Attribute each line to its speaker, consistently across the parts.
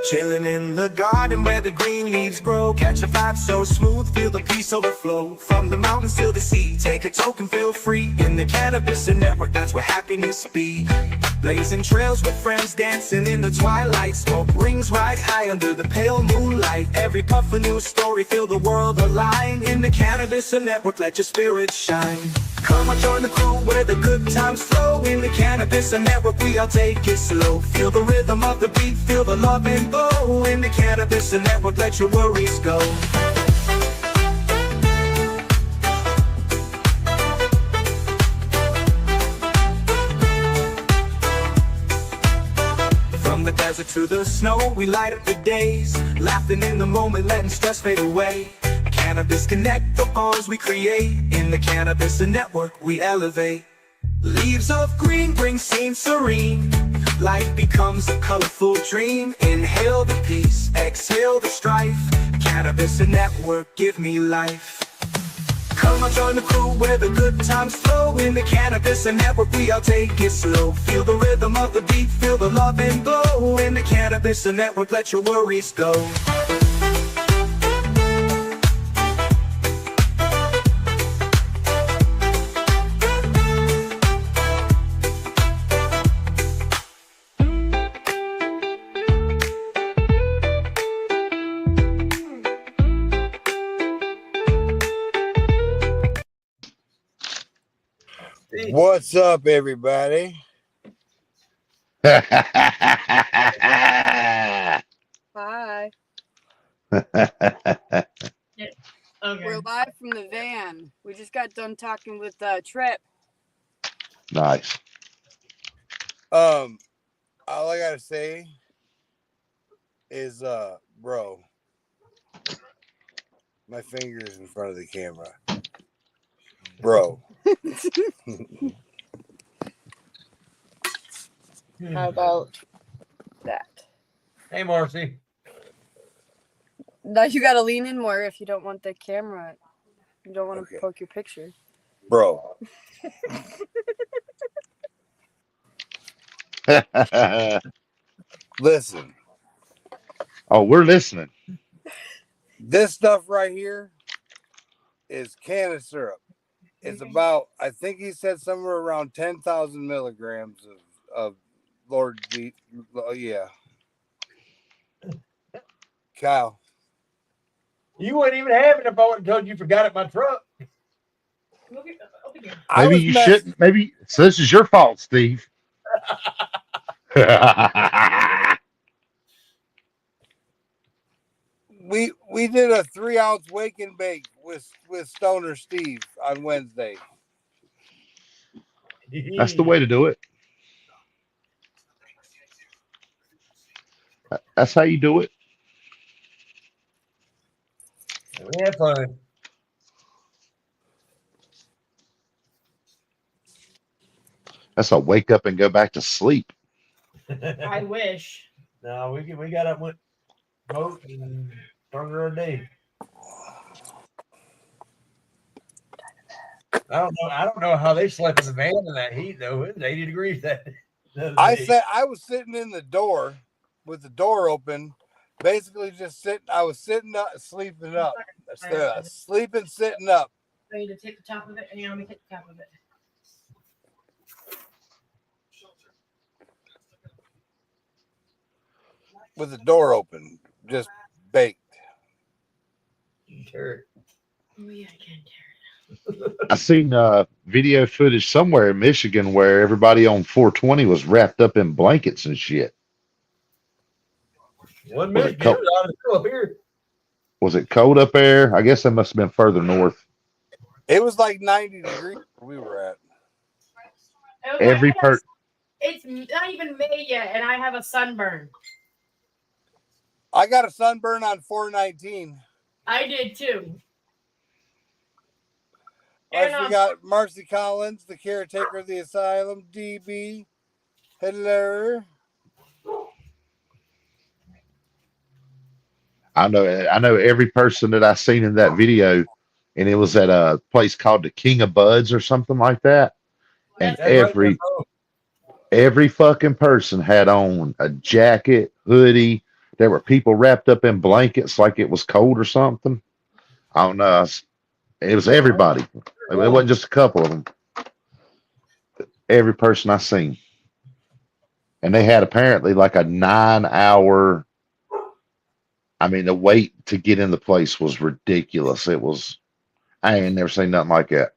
Speaker 1: Chilling in the garden where the green leaves grow. Catch a vibe so smooth, feel the peace overflow. From the mountains to the sea, take a token, feel free. In the cannabis network, that's where happiness be. Blazing trails with friends, dancing in the twilight. Smoke rings right high under the pale moonlight. Every puff a new story, feel the world align. In the cannabis network, let your spirit shine. Come on, join the crew where the good times flow. In the cannabis network, we all take it slow. Feel the rhythm of the beat, feel the love and glow. In the cannabis network, let your worries go. From the desert to the snow, we light up the days. Laughing in the moment, letting stress fade away. Cannabis connect the bonds we create. In the cannabis network, we elevate. Leaves of green bring scenes serene. Life becomes a colorful dream. Inhale the peace, exhale the strife. Cannabis network, give me life. Come on, join the crew where the good times flow. In the cannabis network, we all take it slow. Feel the rhythm of the beat, feel the love and glow. In the cannabis network, let your worries go.
Speaker 2: What's up, everybody?
Speaker 3: Hi.
Speaker 4: Okay.
Speaker 3: We're live from the van. We just got done talking with Trip.
Speaker 5: Nice.
Speaker 2: All I gotta say is, bro, my fingers in front of the camera, bro.
Speaker 3: How about that?
Speaker 4: Hey, Marcy.
Speaker 3: Now you gotta lean in more if you don't want the camera. You don't want to
Speaker 2: Okay.
Speaker 3: poke your picture.
Speaker 2: Bro, listen,
Speaker 5: Oh, we're listening.
Speaker 2: this stuff right here is canna syrup. It's about, I think he said somewhere around 10,000 milligrams of Lord D. Yeah. Kyle.
Speaker 4: You wouldn't even have it if I wouldn't told you forgot it in my truck.
Speaker 2: I
Speaker 5: Maybe
Speaker 2: was
Speaker 5: you
Speaker 2: mess-
Speaker 5: shouldn't. Maybe so. This is your fault, Steve.
Speaker 2: We did a 3-ounce wake and bake with Stoner Steve on Wednesday.
Speaker 5: That's the way to do it. That's how you do it.
Speaker 4: We had fun.
Speaker 5: That's a wake up and go back to sleep.
Speaker 6: I wish.
Speaker 4: No, we got up with boat and started our day. I don't know how they slept in the van in that heat though. It was 80 degrees that.
Speaker 2: I was sitting in the door with the door open, basically just sitting. I was sitting up, sleeping up, sleeping, sitting up.
Speaker 6: I need to take the top of it, and let me take the top of it.
Speaker 2: With the door open, just baked.
Speaker 4: Tear it.
Speaker 6: Oh yeah, I can tear
Speaker 5: I seen video footage somewhere in Michigan where everybody on 420 was wrapped up in blankets and shit.
Speaker 4: One
Speaker 5: Was
Speaker 4: minute,
Speaker 5: it cold?
Speaker 4: it was out of up here.
Speaker 5: Was it cold up there? I guess that must have been further north.
Speaker 2: It was like 90 degrees where we were at.
Speaker 6: it.
Speaker 5: Every part.
Speaker 6: It's not even May yet, and I have a sunburn.
Speaker 2: I got a sunburn on 419.
Speaker 6: I did too.
Speaker 2: We got Marcy Collins, the caretaker of the asylum. DB, hello.
Speaker 5: I know every person that I seen in that video, and it was at a place called the King of Buds or something like that. And every fucking person had on a jacket, hoodie, There were people wrapped up in blankets like it was cold or something. I don't know. It was everybody. It wasn't just a couple of them. Every person I seen. And they had apparently like a 9 hour. I mean, the wait to get in the place was ridiculous. It was, I ain't never seen nothing like that.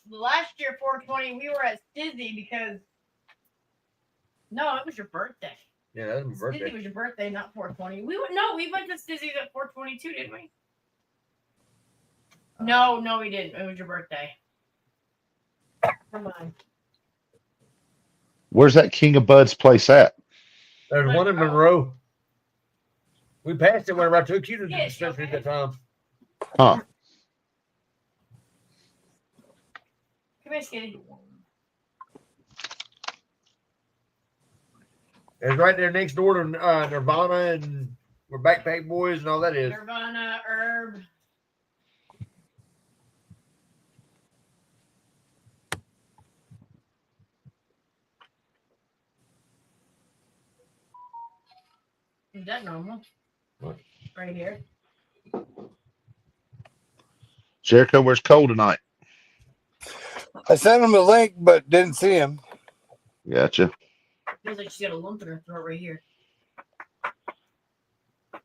Speaker 6: Last year, 420, we were at Stizzy because. No, it was your birthday.
Speaker 4: Yeah, that was my
Speaker 6: Stizzy
Speaker 4: birthday.
Speaker 6: was your birthday, not 420. We went to Stizzy's at 422, didn't we? No, we didn't. It was your birthday. Come on.
Speaker 5: Where's that King of Buds place at?
Speaker 4: There's one in Monroe. We passed it whenever I took you to the
Speaker 6: Yeah,
Speaker 4: dispensary
Speaker 6: okay.
Speaker 4: at that time.
Speaker 5: Huh.
Speaker 6: Come here, Skitty.
Speaker 4: It's right there next door to Nirvana and where Backpack Boys and all that is.
Speaker 6: Nirvana, Herb. Is that normal?
Speaker 4: What?
Speaker 6: Right here.
Speaker 5: Jericho, where's Cole tonight?
Speaker 2: I sent him a link, but didn't see him.
Speaker 5: Gotcha.
Speaker 6: Feels like she's got a lump in her throat right here.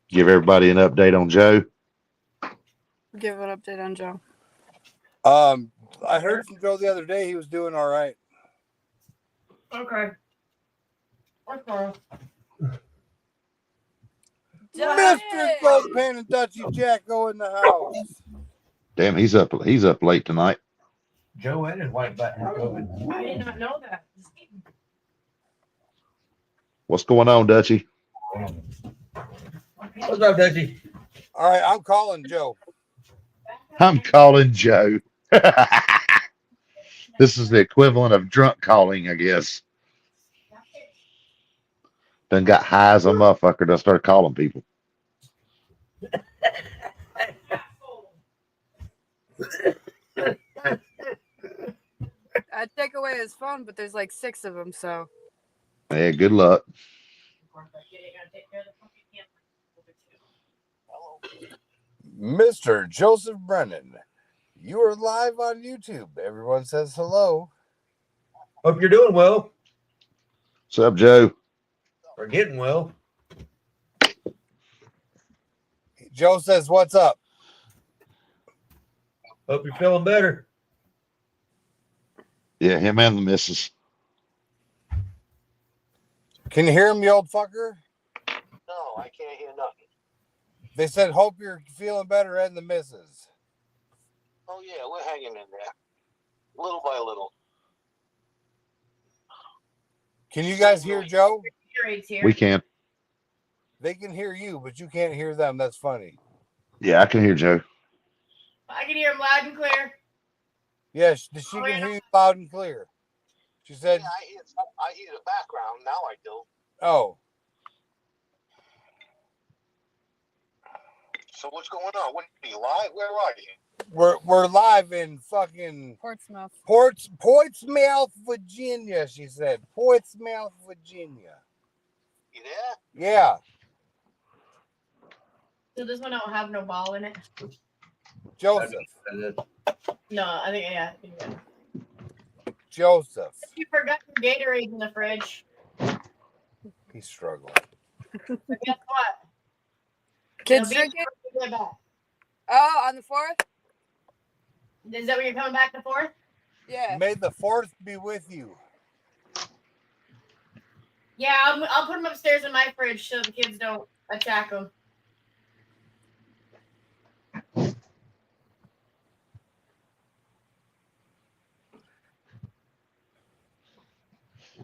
Speaker 5: Give everybody an update on Joe.
Speaker 3: Give an update on Joe.
Speaker 2: I heard from Joe the other day. He was doing all right.
Speaker 6: Okay. Okay.
Speaker 2: Mr. Gold Pen and Dutchy Jacko in the house.
Speaker 5: Damn, he's up late tonight.
Speaker 4: Joe and his wife back from COVID.
Speaker 6: I did not know that.
Speaker 5: What's going on, Dutchy?
Speaker 4: What's up, Dutchy?
Speaker 2: All right, I'm calling Joe.
Speaker 5: I'm calling Joe. This is the equivalent of drunk calling, I guess. Done got high as a motherfucker. Done started calling people.
Speaker 3: I'd take away his phone, but there's like 6 of them, so.
Speaker 5: Yeah, good luck.
Speaker 2: Mr. Joseph Brennan, you are live on YouTube. Everyone says hello.
Speaker 4: Hope you're doing well.
Speaker 5: What's up, Joe?
Speaker 4: Or getting well.
Speaker 2: Joe says, what's up?
Speaker 4: Hope you're feeling better.
Speaker 5: Yeah, him and the missus.
Speaker 2: Can you hear him, you old fucker?
Speaker 7: No, I can't hear nothing.
Speaker 2: They said, hope you're feeling better and the missus.
Speaker 7: Oh, yeah, we're hanging in there. Little by little.
Speaker 2: Can you guys hear Joe?
Speaker 5: We can.
Speaker 2: They can hear you, but you can't hear them. That's funny.
Speaker 5: Yeah, I can hear Joe.
Speaker 6: I can hear him loud and clear.
Speaker 2: Yes, she can hear you loud and clear. She said,
Speaker 7: Yeah, I hear the background. Now I do.
Speaker 2: oh,
Speaker 7: So what's going on? What are you live? Where are you?
Speaker 2: we're live in fucking
Speaker 3: Portsmouth.
Speaker 2: Portsmouth, Virginia, she said. Portsmouth, Virginia.
Speaker 7: You there?
Speaker 2: Yeah.
Speaker 6: So this one don't have no ball in it?
Speaker 2: Joseph.
Speaker 6: No, I think, yeah.
Speaker 2: Joseph.
Speaker 6: You forgot your Gatorade in the fridge.
Speaker 2: He's struggling.
Speaker 6: But guess what?
Speaker 3: Kids
Speaker 6: It'll be
Speaker 3: drinking?
Speaker 6: when you get back.
Speaker 3: Oh, on the 4th?
Speaker 6: Is that when you're coming back the 4th?
Speaker 3: Yeah.
Speaker 2: May the 4th be with you.
Speaker 6: Yeah, I'll put them upstairs in my fridge so the kids don't attack them.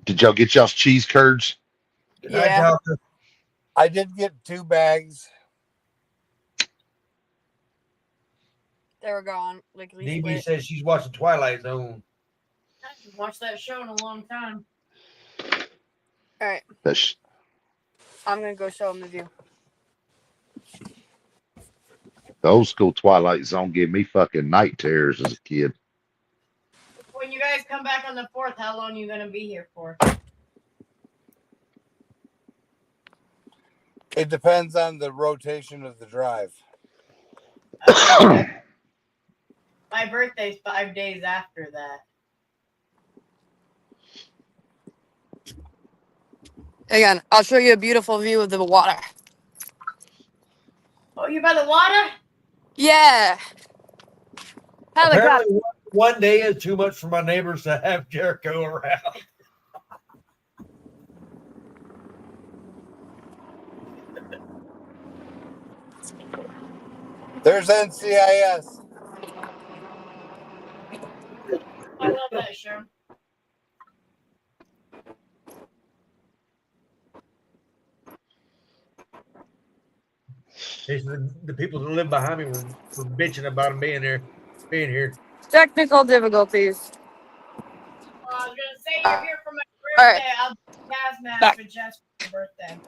Speaker 5: Did y'all get y'all's cheese curds?
Speaker 3: Yeah.
Speaker 2: I did get 2 bags.
Speaker 3: They were gone. Like,
Speaker 4: DB says she's watching Twilight Zone.
Speaker 6: I haven't watched that show in a long time.
Speaker 3: all right.
Speaker 5: That's,
Speaker 3: I'm going to go show them the view.
Speaker 5: the old school Twilight Zone gave me fucking night terrors as a kid.
Speaker 6: When you guys come back on the 4th, how long are you going to be here for?
Speaker 2: It depends on the rotation of the drive.
Speaker 6: My birthday's 5 days after that.
Speaker 3: Hang on, I'll show you a beautiful view of the water.
Speaker 6: Oh, you by the water?
Speaker 3: Yeah. Helicopter.
Speaker 4: Apparently, one day is too much for my neighbors to have Jericho around.
Speaker 2: There's NCIS.
Speaker 6: I love that show.
Speaker 4: The people that live behind me were bitching about him being here.
Speaker 3: Technical difficulties.
Speaker 6: Well, I was gonna say you're here for my
Speaker 3: All
Speaker 6: birthday.
Speaker 3: right.
Speaker 6: I'll do a gas mask
Speaker 3: Back.
Speaker 6: for Jess for your birthday.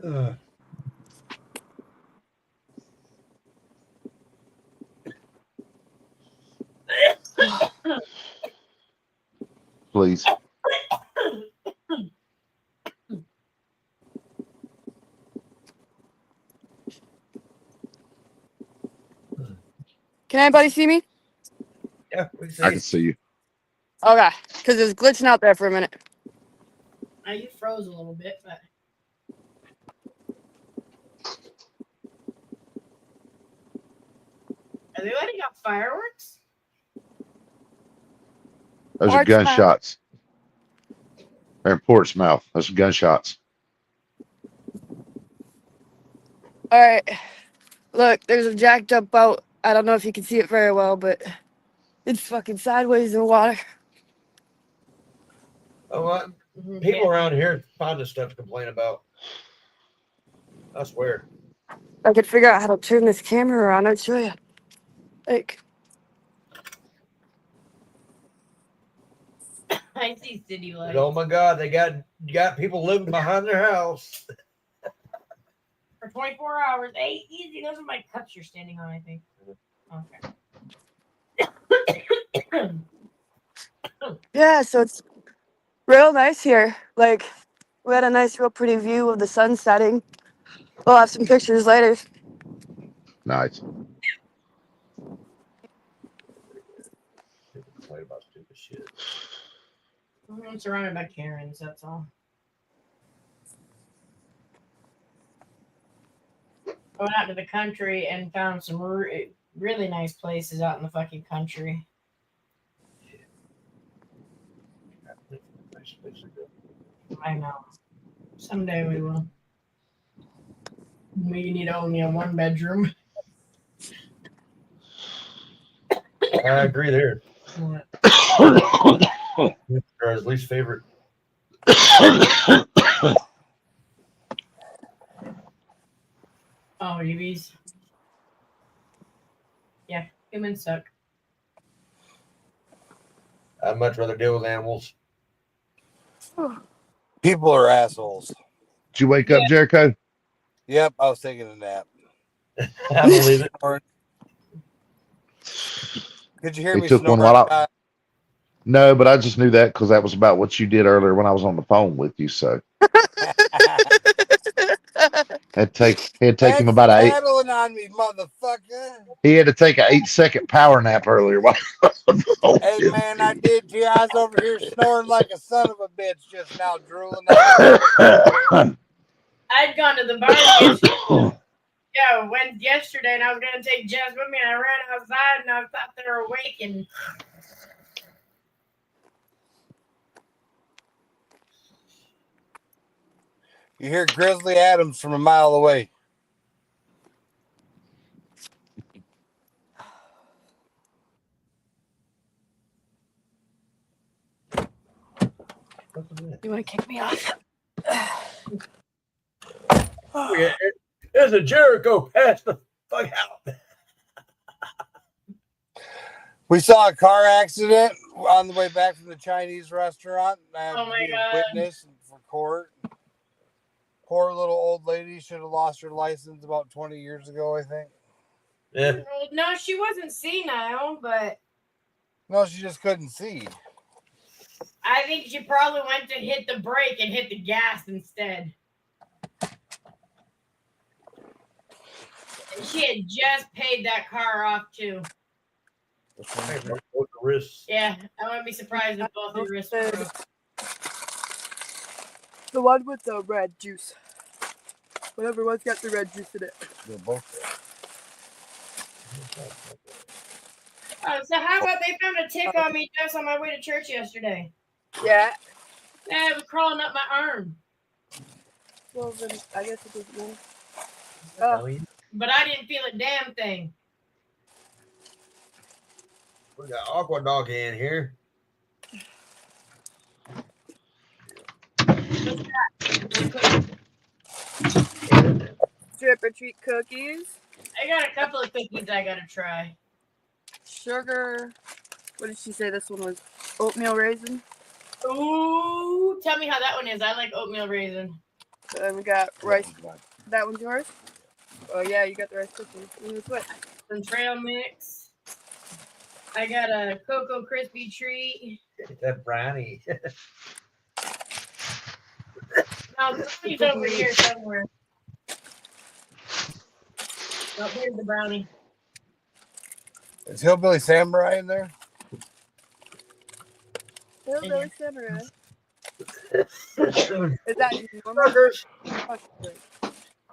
Speaker 4: Ugh.
Speaker 5: Please.
Speaker 3: Can anybody see me?
Speaker 4: Yeah, we see.
Speaker 5: I can see you.
Speaker 3: Okay, because it was glitching out there for a minute.
Speaker 6: Now you froze a little bit, but are they letting off fireworks?
Speaker 5: Those are
Speaker 3: Portsmouth.
Speaker 5: gunshots. They're in Portsmouth. Those are gunshots.
Speaker 3: All right. Look, there's a jacked up boat. I don't know if you can see it very well, but it's fucking sideways in the water.
Speaker 4: Oh, what? People around here find this stuff to complain about. I swear.
Speaker 3: I could figure out how to turn this camera around. I'd show you. Like,
Speaker 6: I see city lights.
Speaker 4: Oh my God, they got people living behind their house.
Speaker 6: For 24 hours. Hey, easy. Those are my cups you're standing on, I think. Okay.
Speaker 3: yeah, so it's real nice here. Like, we had a nice, real pretty view of the sun setting. We'll have some pictures later.
Speaker 5: Nice.
Speaker 4: People complain about stupid shit.
Speaker 6: I'm surrounded by Karens, that's all. Went out to the country and found some really nice places out in the fucking country.
Speaker 4: Nice place to go.
Speaker 6: I know. Someday we will. We need only a 1-bedroom.
Speaker 4: I agree there.
Speaker 6: What?
Speaker 4: Or his least favorite.
Speaker 6: Oh, UVs. Yeah, humans suck.
Speaker 4: I'd much rather deal with animals.
Speaker 2: People are assholes.
Speaker 5: Did you wake up, Jericho?
Speaker 2: Yep, I was taking a nap.
Speaker 4: I believe it.
Speaker 2: Could you hear
Speaker 5: He
Speaker 2: me
Speaker 5: took one
Speaker 2: snoring?
Speaker 5: while I- No, but I just knew that because that was about what you did earlier when I was on the phone with you. So it'd take him about an 8.
Speaker 2: Battling on me, motherfucker.
Speaker 5: He had to take an 8-second power nap earlier.
Speaker 2: Hey man, I did too. I was over here snoring like a son of a bitch just now, drooling out.
Speaker 6: I'd gone to the bar yesterday. Yeah, went yesterday, and I was gonna take Jess with me, and I ran outside, and I thought they were awake, and
Speaker 2: You hear Grizzly Adams from a mile away.
Speaker 3: You want to kick me off?
Speaker 4: Yeah, there's a Jericho pass the fuck out.
Speaker 2: We saw a car accident on the way back from the Chinese restaurant. I had
Speaker 6: Oh
Speaker 2: to
Speaker 6: my
Speaker 2: be a
Speaker 6: God.
Speaker 2: witness for court. Poor little old lady should have lost her license about 20 years ago, I think.
Speaker 4: Yeah.
Speaker 6: No, she wasn't senile, but
Speaker 2: No, she just couldn't see.
Speaker 6: I think she probably went to hit the brake and hit the gas instead. She had just paid that car off too.
Speaker 4: Both the wrists.
Speaker 6: Yeah, I wouldn't be surprised if both your wrists were broke.
Speaker 3: The one with the red juice. Whatever one's got the red juice in it.
Speaker 2: They're both
Speaker 6: Oh, so how about they found a tick on me just on my way to church yesterday?
Speaker 3: Yeah.
Speaker 6: Yeah, it was crawling up my arm.
Speaker 3: Well, then I guess it doesn't matter.
Speaker 4: Oh.
Speaker 6: But I didn't feel a damn thing.
Speaker 4: We got Aqua Dog in here.
Speaker 3: Trip or treat cookies.
Speaker 6: I got a couple of cookies I gotta try.
Speaker 3: Sugar. What did she say this one was? Oatmeal raisin.
Speaker 6: Ooh, tell me how that one is. I like oatmeal raisin.
Speaker 3: And then we got rice. That one's yours? Oh, yeah, you got the rice cookies. And this what?
Speaker 6: Some trail mix. I got a Cocoa Crispy treat.
Speaker 4: That brownie.
Speaker 6: No, the brownie's over here somewhere. Oh, here's the brownie.
Speaker 2: Is Hillbilly Samurai in there?
Speaker 3: Hillbilly Samurai. Is that normal?
Speaker 4: Burgers.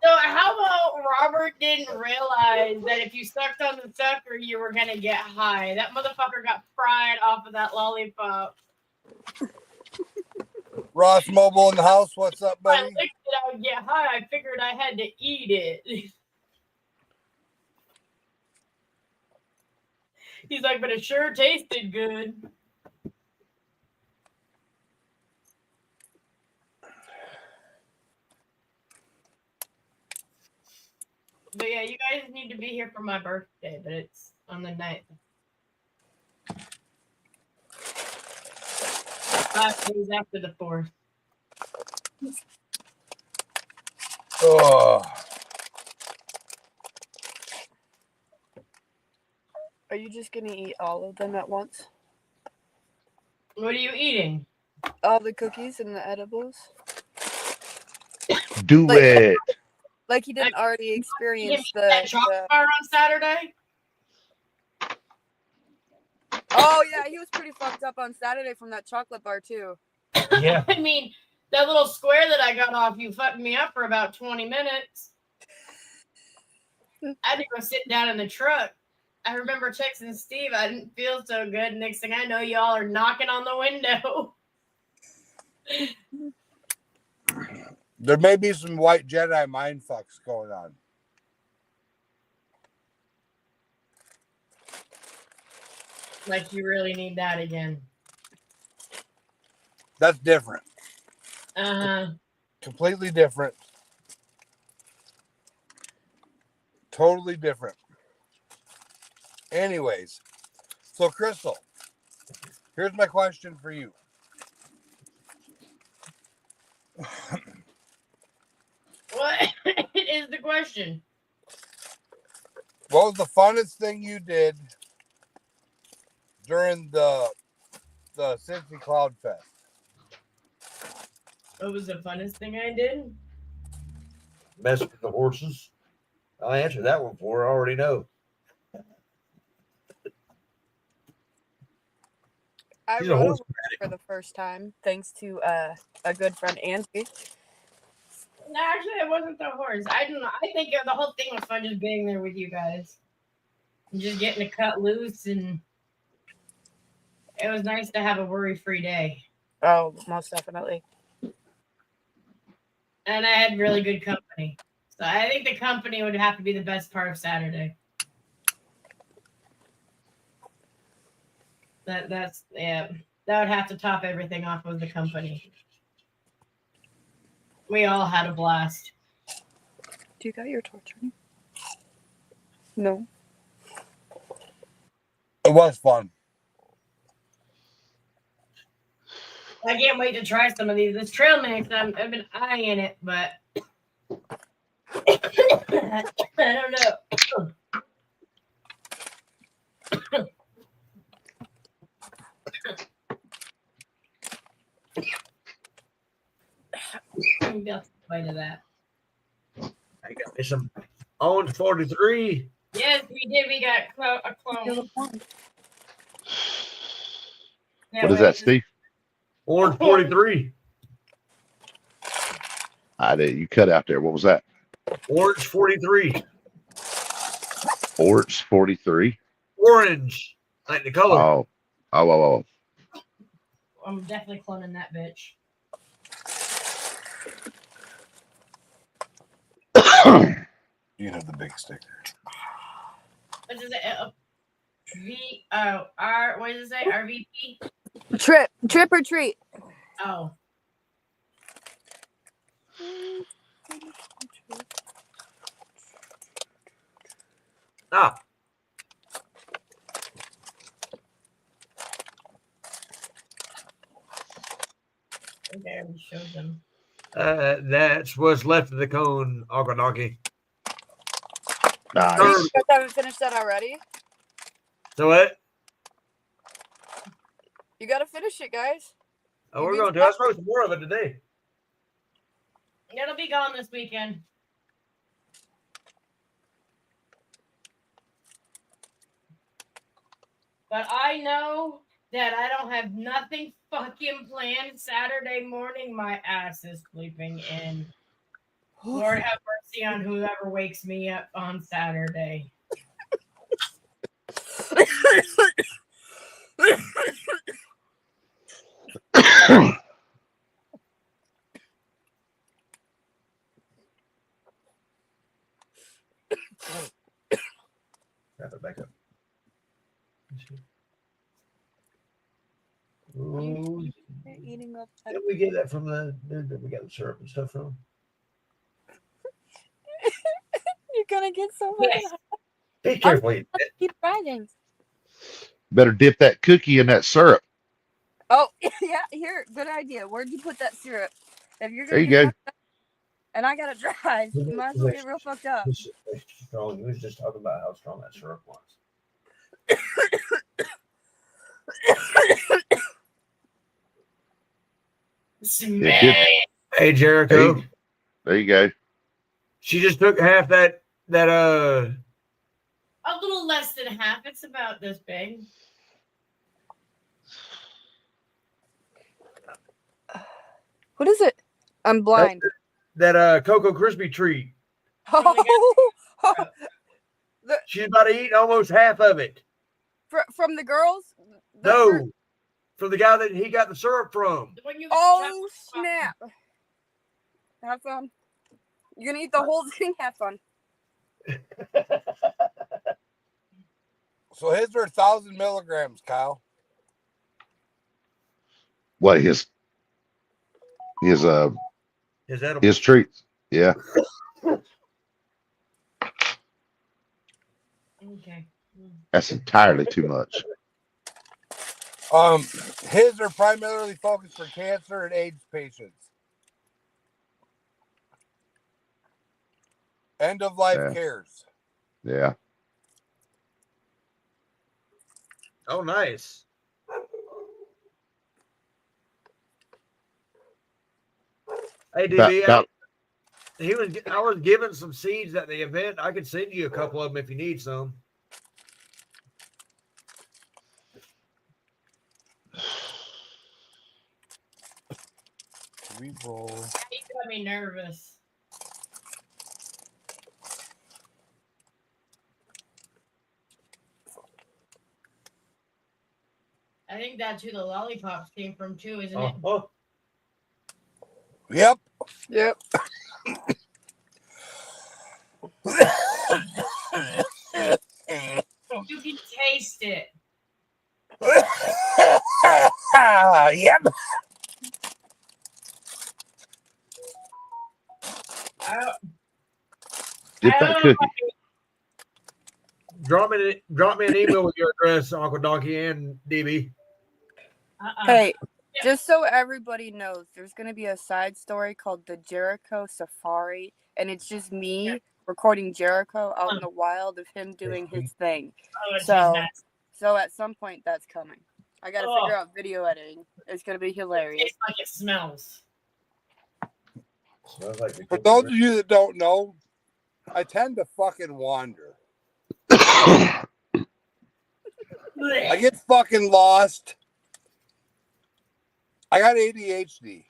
Speaker 6: So how about Robert didn't realize that if you sucked on the sucker, you were going to get high? That motherfucker got fried off of that lollipop.
Speaker 2: Ross Mobile in the house. What's up,
Speaker 6: If I
Speaker 2: buddy?
Speaker 6: licked it, I would get high. I figured I had to eat it. He's like, but it sure tasted good. But yeah, you guys need to be here for my birthday, but it's on the 9th. 5 days after the 4th.
Speaker 2: Oh,
Speaker 3: Are you just going to eat all of them at once?
Speaker 6: What are you eating?
Speaker 3: All the cookies and the edibles?
Speaker 5: Do
Speaker 3: Like-
Speaker 5: it.
Speaker 3: Like he didn't already experience
Speaker 6: That chocolate bar on Saturday?
Speaker 3: Oh, yeah, he was pretty fucked up on Saturday from that chocolate bar, too.
Speaker 4: Yeah.
Speaker 6: I mean, that little square that I got off you fucked me up for about 20 minutes. I had to go sit down in the truck. I remember texting Steve. I didn't feel so good. Next thing I know, y'all are knocking on the window.
Speaker 2: there may be some white Jedi mind fucks going on.
Speaker 6: Like, you really need that again.
Speaker 2: That's different.
Speaker 6: Uh-huh.
Speaker 2: Completely different. Totally different. Anyways, so Crystal, here's my question for you.
Speaker 6: What is the question?
Speaker 2: What was the funnest thing you did during the Cincy Cloud Fest?
Speaker 6: What was the funnest thing I did?
Speaker 4: Mess with the horses. I'll answer that one for her. I already know.
Speaker 3: I
Speaker 4: She's a
Speaker 3: rode a
Speaker 4: horse
Speaker 3: horse for the first time, thanks to a good friend, Angie.
Speaker 6: No, actually, it wasn't the horse. I don't know. I think the whole thing was fun just being there with you guys. And just getting to cut loose, and it was nice to have a worry-free day.
Speaker 3: Oh, most definitely.
Speaker 6: And I had really good company. So I think the company would have to be the best part of Saturday. That's yeah. That would have to top everything off with the company. We all had a blast.
Speaker 3: Do you got your torch ready? No.
Speaker 2: It was fun.
Speaker 6: I can't wait to try some of these. This trail mix, I've been eyeing it, but I don't know. Maybe I'll bite of that.
Speaker 4: I got me some Owens 43.
Speaker 6: Yes, we did. We got a clone.
Speaker 5: What is that, Steve?
Speaker 4: Orange 43.
Speaker 5: I did. You cut out there. What was that?
Speaker 4: Orange 43.
Speaker 5: Orange 43.
Speaker 4: Orange. Like the color.
Speaker 5: Oh. Oh.
Speaker 6: I'm definitely cloning that bitch.
Speaker 2: You have the big sticker.
Speaker 6: What is it? R. What does it say? RVP.
Speaker 3: Trip or treat.
Speaker 6: Oh.
Speaker 4: Ah.
Speaker 6: I think I already showed them.
Speaker 4: That's what's left of the cone, Uncle Donkey.
Speaker 5: Nice.
Speaker 3: You guys haven't finished that already?
Speaker 4: So what?
Speaker 3: You gotta finish it, guys.
Speaker 4: Oh, we're going to. I suppose more of it today.
Speaker 6: It'll be gone this weekend. But I know that I don't have nothing fucking planned Saturday morning. My ass is sleeping in. Lord have mercy on whoever wakes me up on Saturday.
Speaker 4: Wrap it back up. Ooh.
Speaker 3: You're eating up.
Speaker 4: Did we get that from the dude that we got the syrup and stuff from?
Speaker 3: You're gonna get so much.
Speaker 6: Yes.
Speaker 4: Be careful.
Speaker 3: Keep riding.
Speaker 5: Better dip that cookie in that syrup.
Speaker 3: Oh, yeah, here. Good idea. Where'd you put that syrup? If you're
Speaker 5: There
Speaker 3: gonna
Speaker 5: you
Speaker 3: get
Speaker 5: go.
Speaker 3: fucked up, and I gotta drive, you might as well get real fucked up.
Speaker 4: Strong. He was just talking about how strong that syrup was. Hey, Jericho.
Speaker 5: Hey. There you go.
Speaker 4: She just took half that
Speaker 6: A little less than half. It's about this big.
Speaker 3: What is it? I'm blind.
Speaker 4: that Cocoa Krispy treat.
Speaker 3: Oh,
Speaker 4: She's about to eat almost half of it.
Speaker 3: from the girls?
Speaker 4: No, from the guy that he got the syrup from.
Speaker 6: The one you
Speaker 3: Oh, snap. Have fun. You're gonna eat the whole thing? Have fun.
Speaker 2: So his are 1,000 milligrams, Kyle.
Speaker 5: What his
Speaker 4: edible.
Speaker 5: treats? Yeah.
Speaker 6: Okay.
Speaker 5: That's entirely too much.
Speaker 2: His are primarily focused for cancer and AIDS patients. End of life cares.
Speaker 5: Yeah.
Speaker 4: Oh, nice. Hey, DB, I was given some seeds at the event. I could send you a couple of them if you need some.
Speaker 2: We roll.
Speaker 6: He got me nervous. I think that's who the lollipops came from too, isn't it?
Speaker 4: Oh.
Speaker 2: Yep.
Speaker 3: Yep.
Speaker 6: You can taste it.
Speaker 2: Yep.
Speaker 5: Dip that cookie.
Speaker 4: Drop me an email with your address, Uncle Donkey and DB.
Speaker 3: Hey, just so everybody knows, there's going to be a side story called the Jericho Safari, and it's just me
Speaker 8: recording Jericho out in the wild of him doing his thing.
Speaker 6: Oh, it's
Speaker 8: So,
Speaker 6: nasty.
Speaker 8: so at some point that's coming. I gotta
Speaker 6: Oh.
Speaker 8: figure out video editing. It's gonna be
Speaker 6: It
Speaker 8: hilarious.
Speaker 6: tastes like it smells.
Speaker 4: Smells like
Speaker 2: For those of you that don't know, I tend to fucking wander. I get fucking lost. I got ADHD.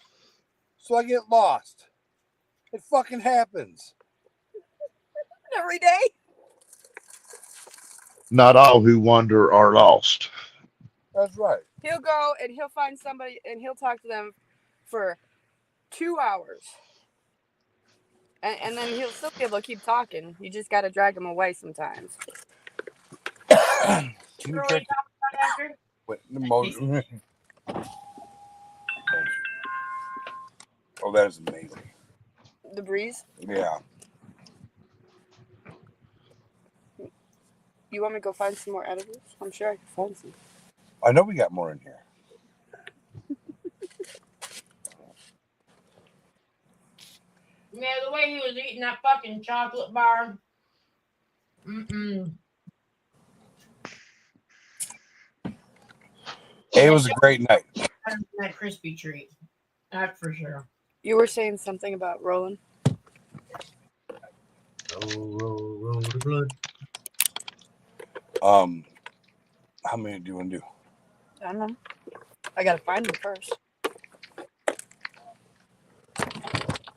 Speaker 2: So I get lost. It fucking happens.
Speaker 8: Every day.
Speaker 5: Not all who wander are lost.
Speaker 2: That's right.
Speaker 8: He'll go and he'll find somebody and he'll talk to them for 2 hours. And then he'll still be able to keep talking. You just gotta drag him away sometimes.
Speaker 2: Can you
Speaker 6: Really
Speaker 2: check
Speaker 6: talk about after?
Speaker 2: the motor? Oh, that is amazing.
Speaker 8: The breeze.
Speaker 2: Yeah.
Speaker 8: You want me to go find some more editors? I'm sure I can find some.
Speaker 2: I know we got more in here.
Speaker 6: Yeah, the way he was eating that fucking chocolate bar.
Speaker 2: It was a great night.
Speaker 6: That crispy treat. That's for sure.
Speaker 8: You were saying something about rolling.
Speaker 4: Roll the blood.
Speaker 2: How many do you want to do?
Speaker 8: I don't know. I gotta find them first.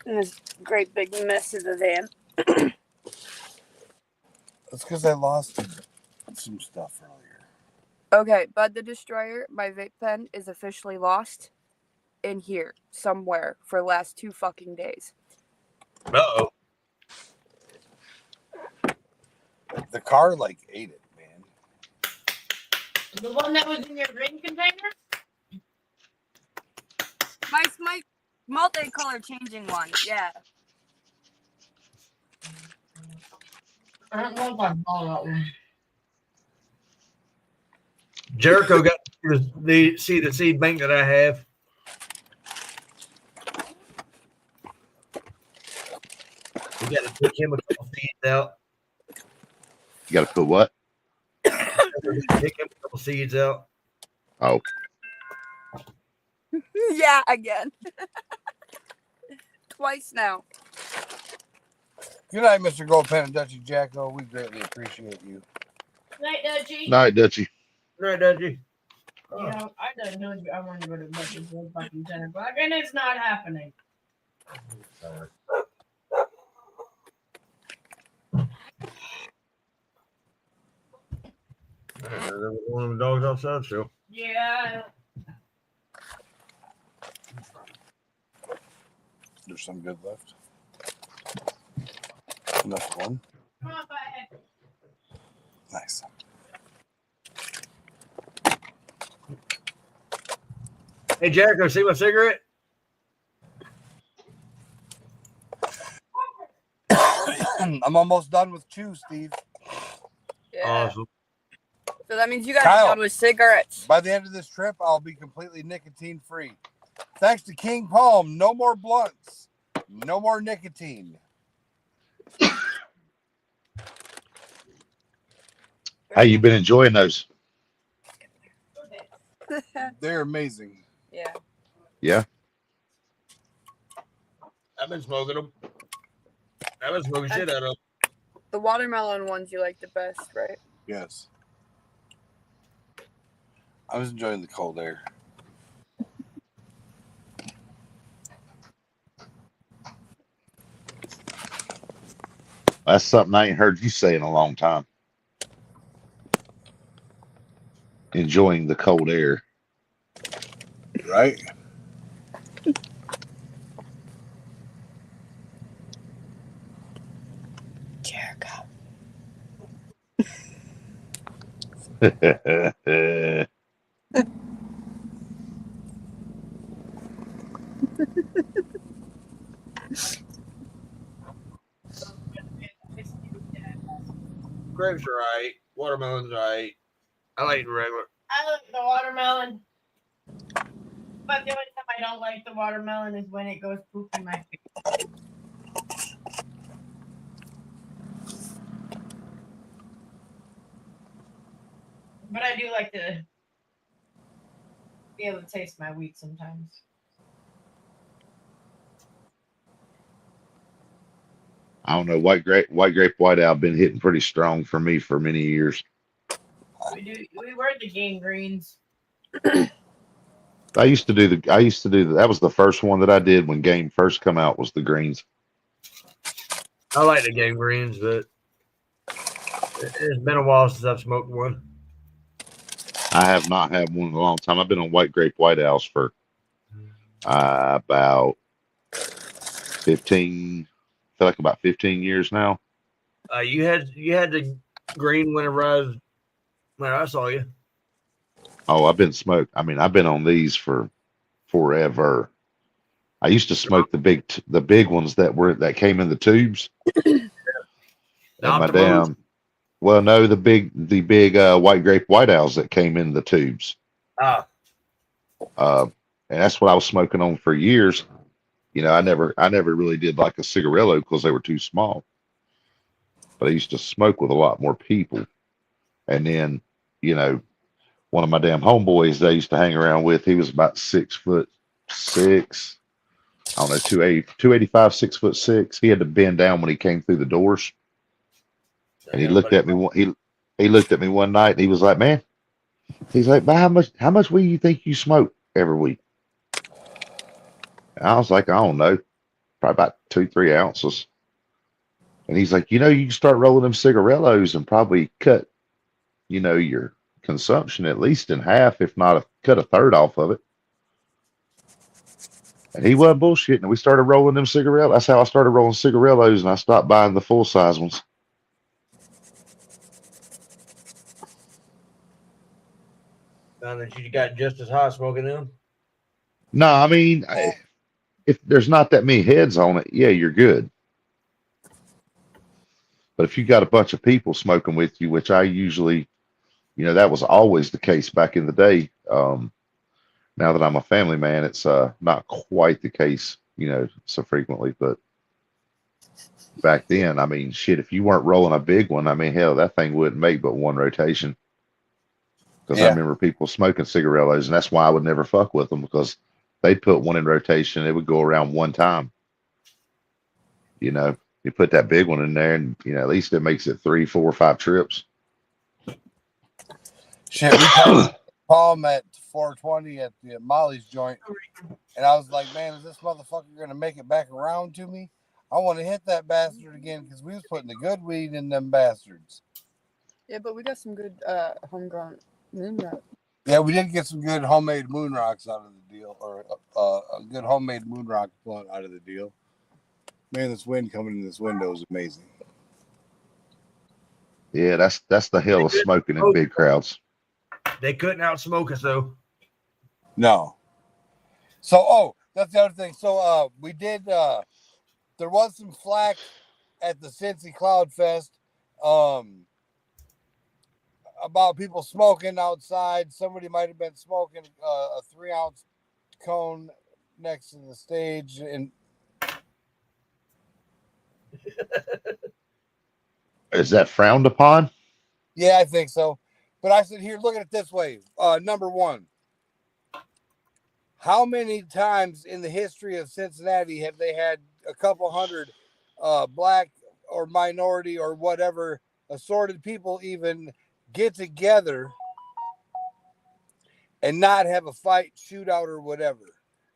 Speaker 8: In this great big mess of the van.
Speaker 2: That's because I lost some stuff earlier.
Speaker 8: Okay, Bud the Destroyer, my vape pen is officially lost in here somewhere for the last 2 fucking days.
Speaker 4: Uh-oh.
Speaker 2: The car like ate it, man.
Speaker 6: The one that was in your green container?
Speaker 8: My multicolor changing one, yeah.
Speaker 6: I don't know if I saw that one.
Speaker 4: Jericho got the seed bank that I have. We got to pick him a couple seeds out.
Speaker 5: You got to put what?
Speaker 4: Pick him a couple seeds out.
Speaker 5: Oh,
Speaker 8: Yeah, again. Twice now.
Speaker 2: Good night, Mr. Goldpen and Dutchy Jacko. We greatly appreciate you.
Speaker 6: Night, Dutchy.
Speaker 5: night, Dutchy.
Speaker 4: Right, Dudgy.
Speaker 6: You know, I didn't know I wanted to go to bed at 1 fucking 10 o'clock, and it's not happening.
Speaker 4: There was one of the dogs outside still.
Speaker 6: Yeah.
Speaker 2: There's some good left. Enough one.
Speaker 6: Come on, bud.
Speaker 2: Nice.
Speaker 4: Hey, Jericho, see my cigarette?
Speaker 2: I'm almost done with chew, Steve.
Speaker 8: Yeah.
Speaker 4: Awesome.
Speaker 8: So that means you guys
Speaker 2: Kyle.
Speaker 8: are done with cigarettes.
Speaker 2: By the end of this trip, I'll be completely nicotine free. Thanks to King Palm, no more blunts, no more nicotine.
Speaker 5: How you been enjoying those?
Speaker 2: They're amazing.
Speaker 8: Yeah.
Speaker 5: Yeah.
Speaker 4: I've been smoking them. I've been smoking shit out of them.
Speaker 8: The watermelon ones you like the best, right?
Speaker 2: Yes. I was enjoying the cold air.
Speaker 5: That's something I ain't heard you say in a long time. Enjoying the cold air.
Speaker 2: Right?
Speaker 8: Jericho.
Speaker 4: Grapes are right. Watermelon's right. I like the regular.
Speaker 6: I like the watermelon. But the only time I don't like the watermelon is when it goes poop in my face. But I do like to be able to taste my weed sometimes.
Speaker 5: I don't know. White owl been hitting pretty strong for me for many years.
Speaker 6: We were the game greens.
Speaker 5: I used to do that was the first one that I did when game first come out was the greens.
Speaker 4: I like the game greens, but it's been a while since I've smoked one.
Speaker 5: I have not had one in a long time. I've been on white owls for about 15, I feel like about 15 years now.
Speaker 4: You had the green when I saw you.
Speaker 5: Oh, I've been on these for forever. I used to smoke the big ones that came in the tubes.
Speaker 4: Not
Speaker 5: And my
Speaker 4: the moose.
Speaker 5: damn, well, no, the big white grape white owls that came in the tubes.
Speaker 4: Ah,
Speaker 5: And that's what I was smoking on for years. You know, I never really did like a cigarillo because they were too small. But I used to smoke with a lot more people. And then, you know, one of my damn homeboys that I used to hang around with, he was about 6'6". I don't know, 285, 6'6". He had to bend down when he came through the doors. And he looked at me. He looked at me one night and he was like, "Man," he's like, "Man, how much weed you think you smoke every week?" And I was like, "I don't know, probably about 2-3 ounces." And he's like, "You can start rolling them cigarillos and probably cut, your consumption at least in half, if not cut a third off of it." And he wasn't bullshitting. And we started rolling them cigarillos. That's how I started rolling cigarillos, and I stopped buying the full size ones.
Speaker 4: found that you got just as high smoking them.
Speaker 5: No, I mean, if there's not that many heads on it, yeah, you're good. But if you got a bunch of people smoking with you, which I usually, that was always the case back in the day. Now that I'm a family man, it's not quite the case, so frequently. But back then, I mean, shit, if you weren't rolling a big one, I mean, hell, that thing wouldn't make but one rotation. Because I remember people smoking cigarillos, and that's why I would never fuck with them, because they'd put one in rotation. It would go around one time. You put that big one in there, and at least it makes it 3, 4, 5 trips.
Speaker 2: Shit, we called him at 420 at the Molly's joint, and I was like, "Man, is this motherfucker gonna make it back around to me? I want to hit that bastard again," because we was putting the good weed in them bastards.
Speaker 8: Yeah, but we got some good homegrown moon rock.
Speaker 2: Yeah, we did get some good homemade moon rocks out of the deal, or a good homemade moon rock blunt out of the deal. Man, this wind coming in this window is amazing.
Speaker 5: Yeah, that's the hell of smoking in big crowds.
Speaker 4: They couldn't outsmoke us though.
Speaker 2: No. So, that's the other thing. So, we did. There was some flack at the Cincy Cloud Fest about people smoking outside. Somebody might have been smoking a 3-ounce cone next to the stage, and
Speaker 5: Is that frowned upon?
Speaker 2: yeah, I think so. But I said, here, look at it this way. Number one, how many times in the history of Cincinnati have they had a couple hundred black or minority or whatever assorted people even get together and not have a fight, shootout, or whatever?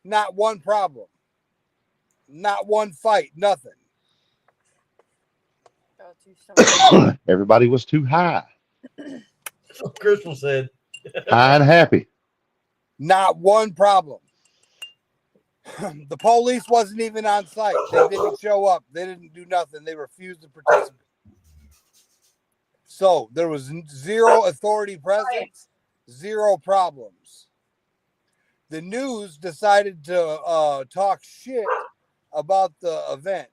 Speaker 2: Not one problem. Not one fight. Nothing.
Speaker 5: Everybody was too high.
Speaker 4: That's what Crystal said.
Speaker 5: High and happy.
Speaker 2: Not one problem. The police wasn't even on site. They didn't show up. They didn't do nothing. They refused to participate. So there was zero authority presence, zero problems. The news decided to talk shit about the event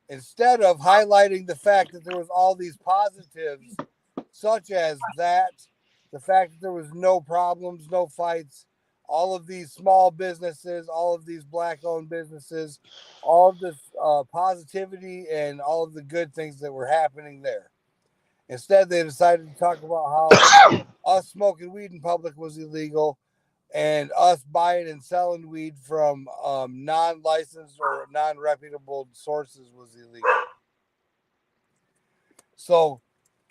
Speaker 2: instead of highlighting the fact that there was all these positives, such as that, the fact that there was no problems, no fights, all of these small businesses, all of these black-owned businesses, all of this positivity and all of the good things that were happening there. Instead, they decided to talk about how us smoking weed in public was illegal, and us buying and selling weed from non-licensed or non-reputable sources was illegal. So,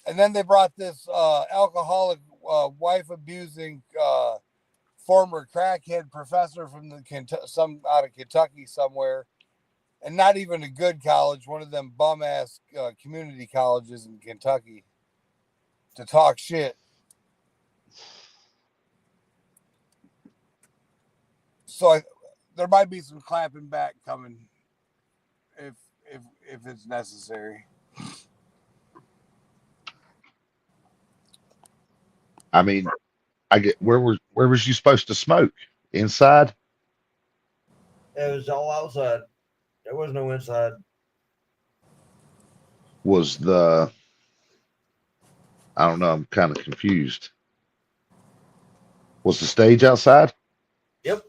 Speaker 2: and then they brought this alcoholic, wife abusing former crackhead professor from some out of Kentucky somewhere, and not even a good college, one of them bum ass community colleges in Kentucky, to talk shit. So there might be some clapping back coming if it's necessary.
Speaker 5: I mean, I get where was you supposed to smoke? Inside?
Speaker 4: It was all outside. There was no inside.
Speaker 5: Was I don't know, I'm kind of confused. Was the stage outside?
Speaker 4: Yep.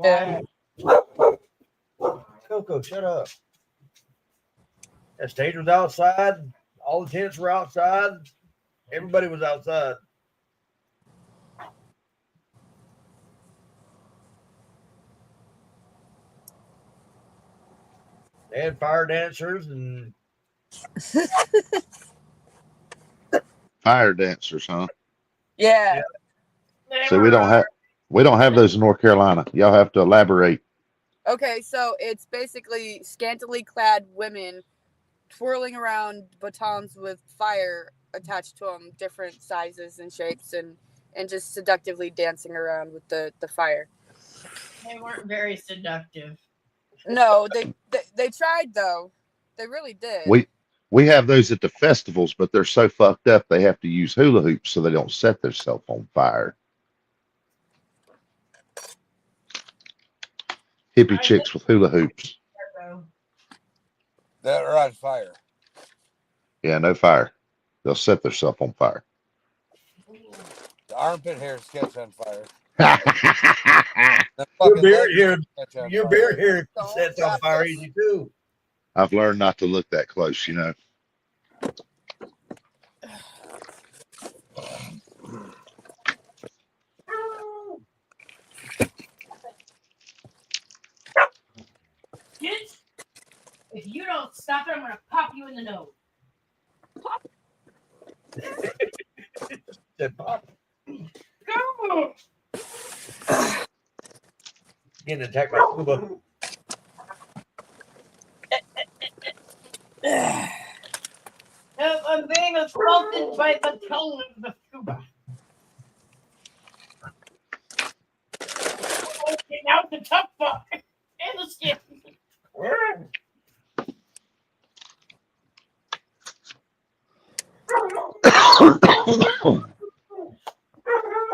Speaker 8: Yeah.
Speaker 4: Coco, shut up. That stage was outside. All the tents were outside. Everybody was outside. They had fire dancers and
Speaker 5: Fire dancers, huh?
Speaker 8: Yeah.
Speaker 5: So we don't have those in North Carolina. Y'all have to elaborate.
Speaker 8: Okay, so it's basically scantily clad women twirling around batons with fire attached to them, different sizes and shapes, and just seductively dancing around with the fire.
Speaker 6: They weren't very seductive.
Speaker 8: No, they tried though. They really did.
Speaker 5: We have those at the festivals, but they're so fucked up they have to use hula hoops so they don't set themselves on fire. Hippie chicks with hula hoops.
Speaker 2: That are on fire.
Speaker 5: Yeah, no fire. They'll set themselves on fire.
Speaker 2: The armpit hairs catch on fire.
Speaker 4: Your beard here sets on fire easy too.
Speaker 5: I've learned not to look that close, you know.
Speaker 6: Kids, if you don't stop it, I'm going to pop you in the nose.
Speaker 4: Said pop.
Speaker 6: Go!
Speaker 4: Getting attacked by Cuba.
Speaker 6: I'm being assaulted by the tongue of the Cuba. Get out the tough fuck and the skin.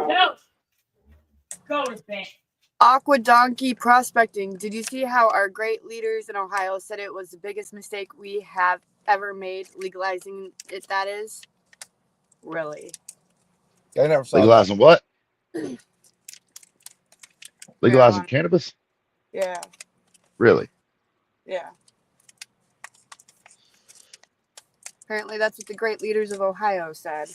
Speaker 6: No. Go to bed.
Speaker 8: Aqua Donkey prospecting. Did you see how our great leaders in Ohio said it was the biggest mistake we have ever made, legalizing it? That is really.
Speaker 2: I never saw
Speaker 5: Legalizing what? Legalizing
Speaker 8: Marijuana.
Speaker 5: cannabis?
Speaker 8: Yeah.
Speaker 5: Really?
Speaker 8: Yeah. Apparently, that's what the great leaders of Ohio said.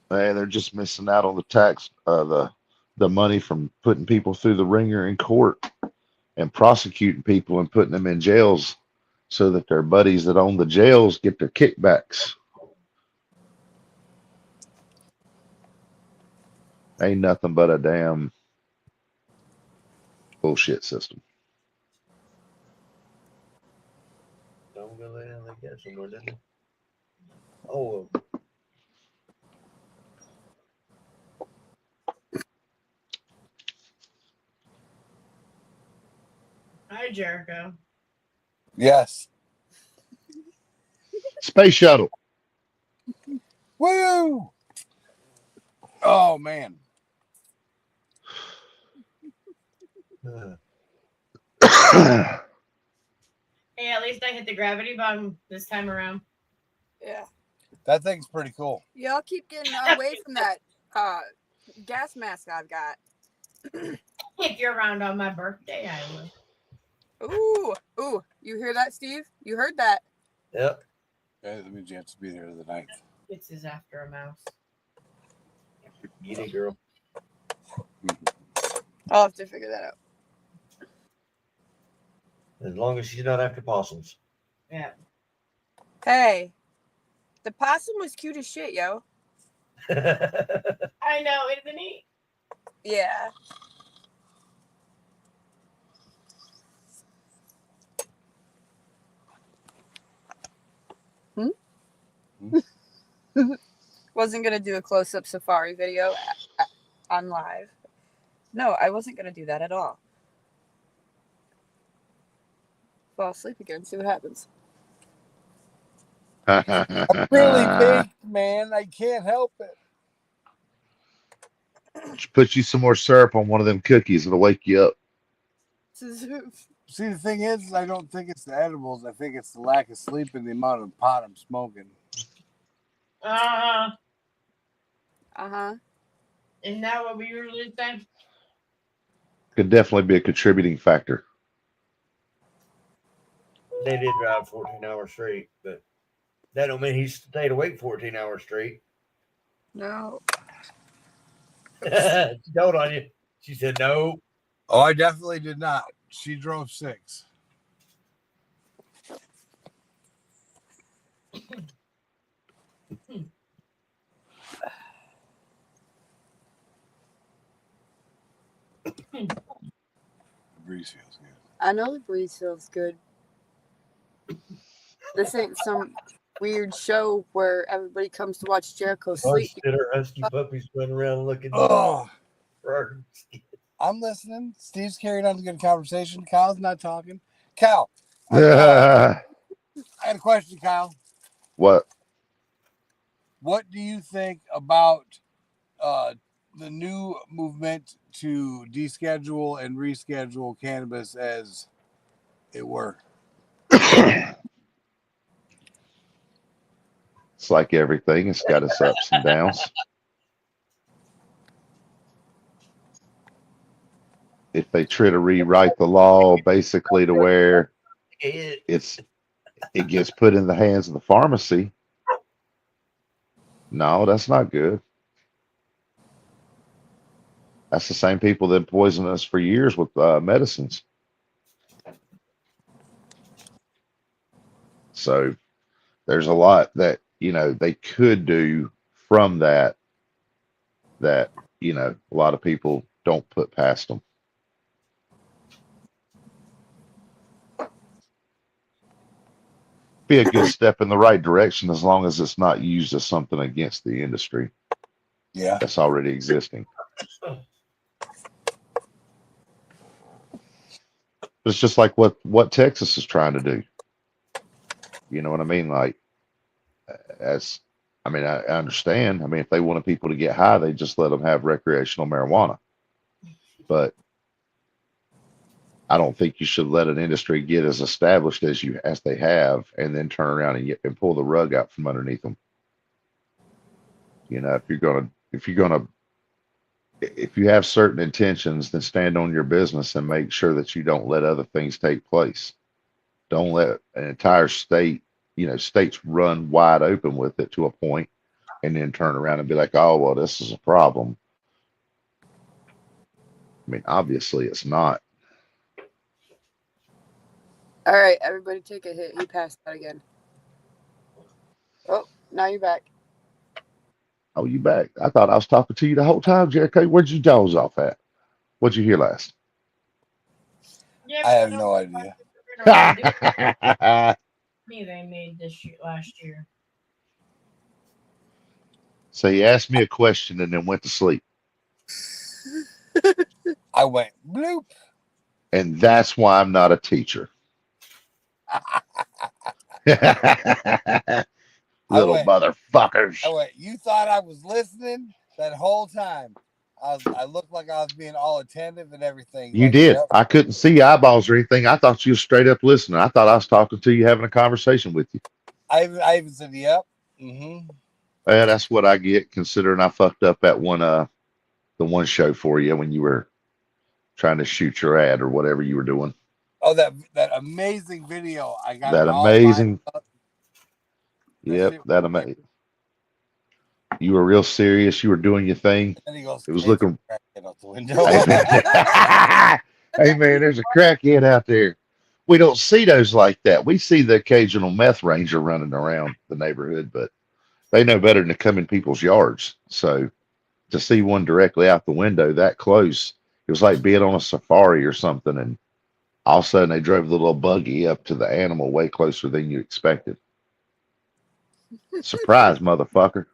Speaker 5: Hey, they're just missing out on the tax, the money from putting people through the ringer in court and prosecuting people and putting them in jails so that their buddies that own the jails get their kickbacks. Ain't nothing but a damn bullshit system.
Speaker 4: Don't go there. They got somewhere, didn't they? Oh.
Speaker 6: Hi, Jericho.
Speaker 2: Yes.
Speaker 5: Space shuttle.
Speaker 2: Woo! Oh man.
Speaker 6: Hey, at least I hit the gravity bomb this time around.
Speaker 8: Yeah.
Speaker 2: That thing's pretty cool.
Speaker 8: Y'all keep getting away from that gas mask I've got.
Speaker 6: If you're around on my birthday, I will.
Speaker 8: Ooh. You hear that, Steve? You heard that?
Speaker 4: Yep.
Speaker 2: Okay, that means you have to be there the 9th.
Speaker 6: It's his after a mouse.
Speaker 4: Get it, girl.
Speaker 8: I'll have to figure that out.
Speaker 4: As long as she's not after possums.
Speaker 6: Yeah.
Speaker 8: Hey, the possum was cute as shit, yo.
Speaker 6: I know, isn't he?
Speaker 8: Yeah. Wasn't gonna do a close-up safari video on live. No, I wasn't gonna do that at all. Fall asleep again. See what happens.
Speaker 2: I'm really baked, man. I can't help it.
Speaker 5: Just put you some more syrup on one of them cookies. It'll wake you up.
Speaker 2: See, the thing is, I don't think it's the edibles. I think it's the lack of sleep and the amount of pot I'm smoking.
Speaker 6: Uh-huh. Isn't that what we usually say?
Speaker 5: Could definitely be a contributing factor.
Speaker 4: They did drive 14 hours straight, but that don't mean he stayed awake 14 hours straight.
Speaker 8: No.
Speaker 4: She told on you. She said no.
Speaker 2: Oh, I definitely did not. She drove 6. The breeze feels good.
Speaker 8: I know the breeze feels good. This ain't some weird show where everybody comes to watch Jericho sleep.
Speaker 4: Her husky puppies running around looking.
Speaker 2: Oh,
Speaker 4: for
Speaker 2: I'm listening. Steve's carrying on the good conversation. Kyle's not talking. Kyle, I got a question, Kyle.
Speaker 5: What?
Speaker 2: What do you think about the new movement to deschedule and reschedule cannabis as it were?
Speaker 5: It's like everything. It's got its ups and downs. If they try to rewrite the law basically to where it gets put in the hands of the pharmacy, no, that's not good. That's the same people that poisoned us for years with medicines. So there's a lot that, they could do from that, a lot of people don't put past them. Be a good step in the right direction as long as it's not used as something against the industry.
Speaker 2: Yeah.
Speaker 5: That's already existing. But it's just like what Texas is trying to do. You know what I mean? Like, I understand. If they wanted people to get high, they just let them have recreational marijuana. But I don't think you should let an industry get as established as they have, and then turn around and pull the rug out from underneath them. If you have certain intentions, then stand on your business and make sure that you don't let other things take place. Don't let an entire state, states run wide open with it to a point, and then turn around and be like, oh, well, this is a problem. Obviously it's not.
Speaker 8: All right, everybody take a hit. He passed out again. Oh, now you're back.
Speaker 5: Oh, you back? I thought I was talking to you the whole time, Jericho. Where'd you doze off at? What'd you hear last?
Speaker 6: Yeah,
Speaker 2: I have no idea.
Speaker 6: Me, they made this year, last year.
Speaker 5: So you asked me a question and then went to sleep.
Speaker 2: I went bloop.
Speaker 5: And that's why I'm not a teacher. Little motherfuckers.
Speaker 2: I went, you thought I was listening that whole time. I looked like I was being all attentive and everything.
Speaker 5: You did. Yep. I couldn't see eyeballs or anything. I thought you were straight up listening. I thought I was talking to you, having a conversation with you.
Speaker 2: I even said, yep. Mm-hmm.
Speaker 5: Well, that's what I get, considering I fucked up at the one show for you when you were trying to shoot your ad or whatever you were doing.
Speaker 2: Oh, that amazing video. I got
Speaker 5: that amazing. Yep, that amazing. You were real serious. You were doing your thing.
Speaker 2: And he goes,
Speaker 5: It was
Speaker 2: "Hey,
Speaker 5: looking.
Speaker 2: crackhead out the window."
Speaker 5: Hey man, hey, man, there's a crackhead out there. We don't see those like that. We see the occasional meth ranger running around the neighborhood, but they know better than to come in people's yards. So to see one directly out the window that close, it was like being on a safari or something. And all of a sudden, they drove the little buggy up to the animal way closer than you expected. Surprise, motherfucker!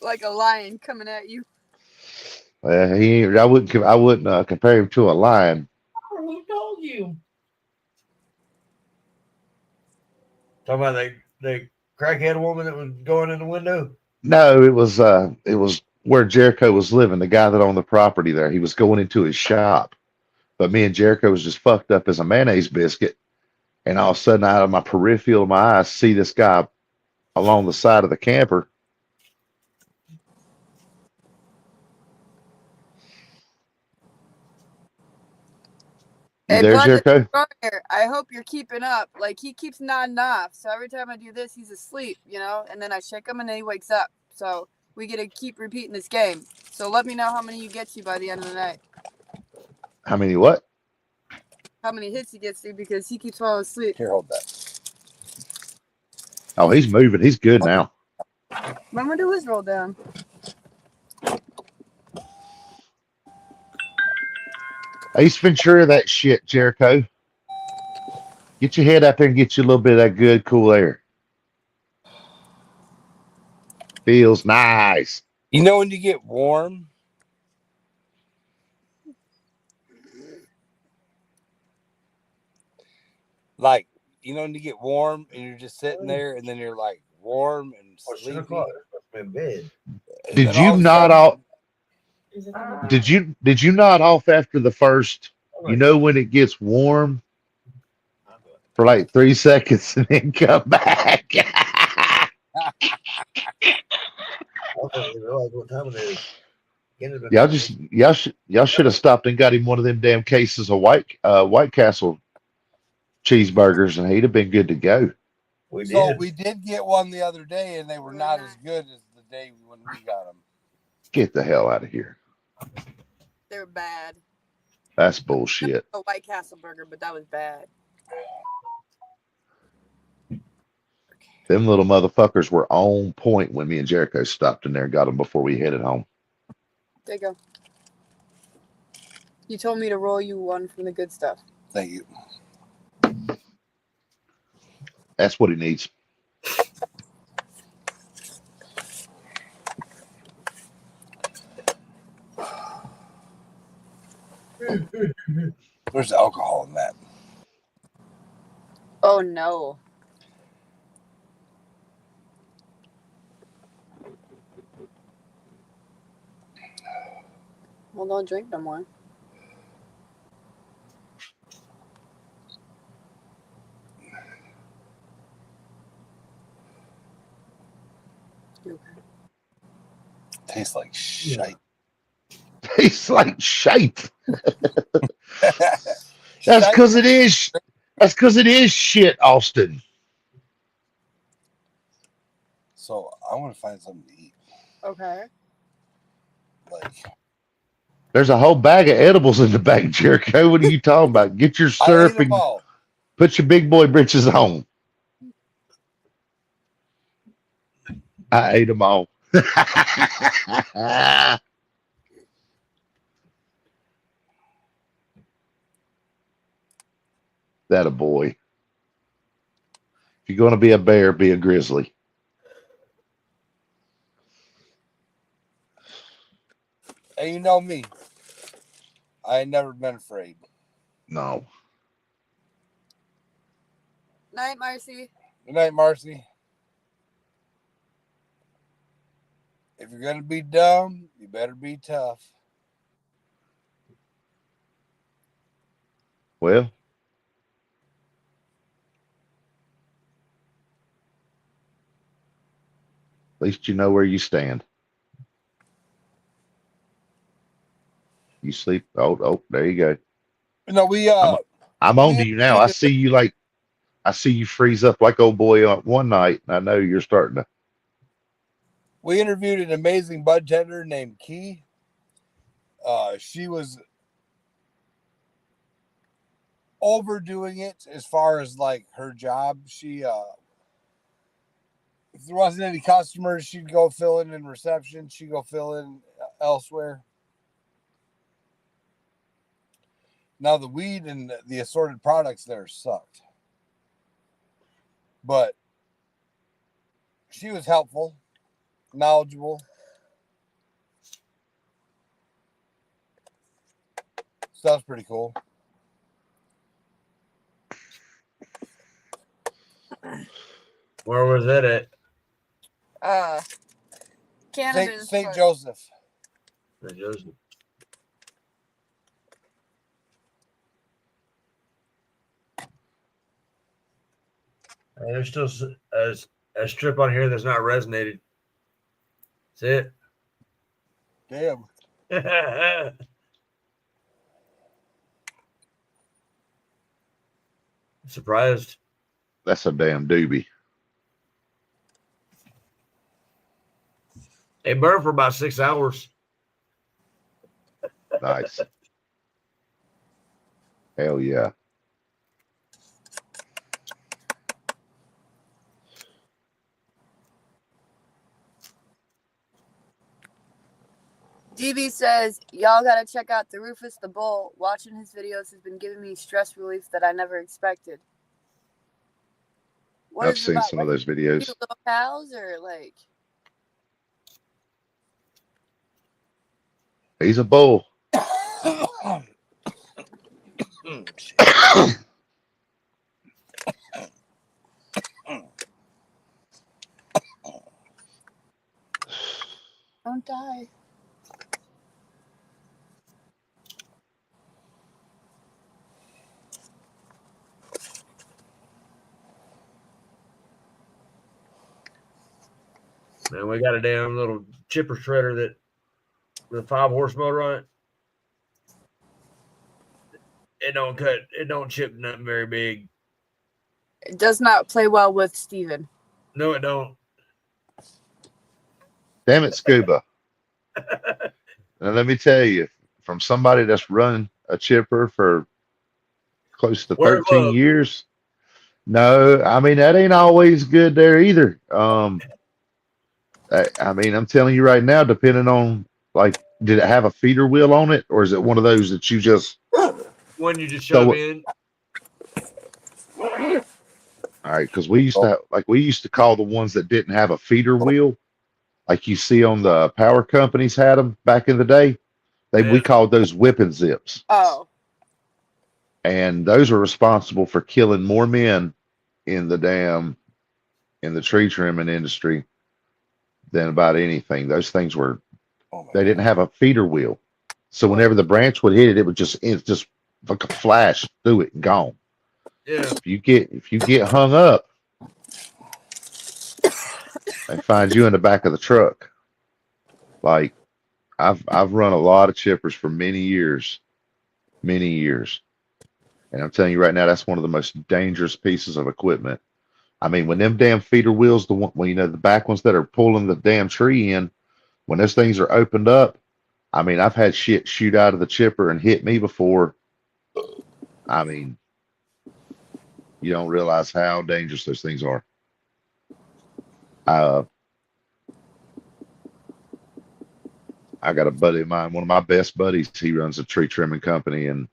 Speaker 8: Like a lion coming at you.
Speaker 5: I wouldn't compare him to a lion.
Speaker 6: Who told you?
Speaker 4: Talking about the crackhead woman that was going in the window.
Speaker 5: No, it was where Jericho was living. The guy that owned the property there, he was going into his shop, but me and Jericho was just fucked up as a mayonnaise biscuit. And all of a sudden, out of my peripheral of my eyes, see this guy along the side of the camper. You
Speaker 8: Hey,
Speaker 5: there,
Speaker 8: bud,
Speaker 5: Jericho?
Speaker 8: I hope you're keeping up. Like, he keeps nodding off. So every time I do this, he's asleep, you know? And then I shake him and then he wakes up. So we get to keep repeating this game. So let me know how many you get to by the end of the night.
Speaker 5: How many what?
Speaker 8: How many hits he gets to because he keeps falling asleep.
Speaker 2: Here, hold that.
Speaker 5: Oh, he's moving. He's good now.
Speaker 8: When we do his roll down?
Speaker 5: Ace Ventura, that shit, Jericho. Get your head out there and get you a little bit of that good, cool air. Feels nice.
Speaker 2: You know when you get warm? Like, you know when you get warm and you're just sitting there and then you're like warm and sleepy?
Speaker 4: In bed.
Speaker 5: Did you nod off? Did you nod off after the first? You know when it gets warm for like 3 seconds and then come back.
Speaker 4: I don't even realize what time it is.
Speaker 5: Y'all should have stopped and got him one of them damn cases of White Castle cheeseburgers, and he'd have been good to go.
Speaker 4: We
Speaker 2: did get one the other day, and they were not as good as the day when we got them.
Speaker 5: Get the hell out of here.
Speaker 8: They're bad.
Speaker 5: That's bullshit.
Speaker 8: A White Castle burger, but that was bad.
Speaker 5: Them little motherfuckers were on point when me and Jericho stopped in there and got them before we headed home.
Speaker 8: There you go. You told me to roll you one from the good stuff.
Speaker 2: Thank you.
Speaker 5: That's what he needs.
Speaker 2: There's alcohol in that.
Speaker 8: Oh, no. Well, don't drink no more. You okay?
Speaker 2: Tastes like shite.
Speaker 5: Tastes like shite. That's because it is. That's because it is shit, Austin.
Speaker 2: So I want to find something to eat.
Speaker 8: Okay.
Speaker 2: Like,
Speaker 5: there's a whole bag of edibles in the bag, Jericho. What are you talking about? Get your syrup and put your big boy britches on. I ate them all. That a boy. If you're going to be a bear, be a grizzly.
Speaker 2: Hey, you know me. I ain't never been afraid.
Speaker 5: No.
Speaker 8: Night, Marcy.
Speaker 2: Good night, Marcy. If you're gonna be dumb, you better be tough.
Speaker 5: Well, at least you know where you stand. You sleep. Oh, there you go.
Speaker 2: No, we
Speaker 5: I'm on to you now. I see you like I see you freeze up like old boy on one night, and I know you're starting to.
Speaker 2: We interviewed an amazing bud tender named Key. She was overdoing it as far as like her job. She if there wasn't any customers, she'd go fill in reception. She'd go fill in elsewhere. Now the weed and the assorted products there sucked, but she was helpful, knowledgeable. Stuff's pretty cool.
Speaker 4: Where was that at?
Speaker 8: Cannabis.
Speaker 2: St. Joseph.
Speaker 4: St. Joseph. And there's still a strip on here that's not resonated. That's
Speaker 2: Damn.
Speaker 4: it. Surprised.
Speaker 5: That's a damn doobie.
Speaker 4: It burned for about 6 hours.
Speaker 5: Nice. Hell yeah.
Speaker 8: DB says, y'all gotta check out the Rufus the Bull. Watching his videos has been giving me stress relief that I never expected. What
Speaker 5: I've
Speaker 8: is it
Speaker 5: seen
Speaker 8: about,
Speaker 5: some
Speaker 8: like,
Speaker 5: of those videos.
Speaker 8: cute little cows or like?
Speaker 5: He's a bull.
Speaker 8: Don't die.
Speaker 4: Man, we got a damn little chipper shredder that with a 5-horse motor on it. It don't chip nothing very big.
Speaker 8: It does not play well with Steven.
Speaker 4: No, it don't.
Speaker 5: Damn it, Scuba. And let me tell you, from somebody that's run a chipper for close to
Speaker 4: Wear
Speaker 5: 13
Speaker 4: gloves.
Speaker 5: years, no, I mean, that ain't always good there either. I mean, I'm telling you right now, depending on, like, did it have a feeder wheel on it, or is it one of those that you just
Speaker 4: When you just
Speaker 5: throw
Speaker 4: shove
Speaker 5: it?
Speaker 4: in.
Speaker 5: All right, because we used to call the ones that didn't have a feeder wheel, like you see on the power companies had them back in the day. We
Speaker 4: Yeah.
Speaker 5: called those whipping zips,
Speaker 8: Oh.
Speaker 5: and those are responsible for killing more men in the tree trimming industry than about anything. Those things they didn't have a feeder wheel, so whenever the branch would hit it, it's just like a flash through it and gone.
Speaker 4: Yeah.
Speaker 5: If you get hung up, they find you in the back of the truck. Like, I've run a lot of chippers for many years, and I'm telling you right now, that's one of the most dangerous pieces of equipment. I mean, when them damn feeder wheels, the back ones that are pulling the damn tree in, when those things are opened up, I mean, I've had shit shoot out of the chipper and hit me before. I mean, you don't realize how dangerous those things are. I got a buddy of mine, one of my best buddies. He runs a tree trimming company, and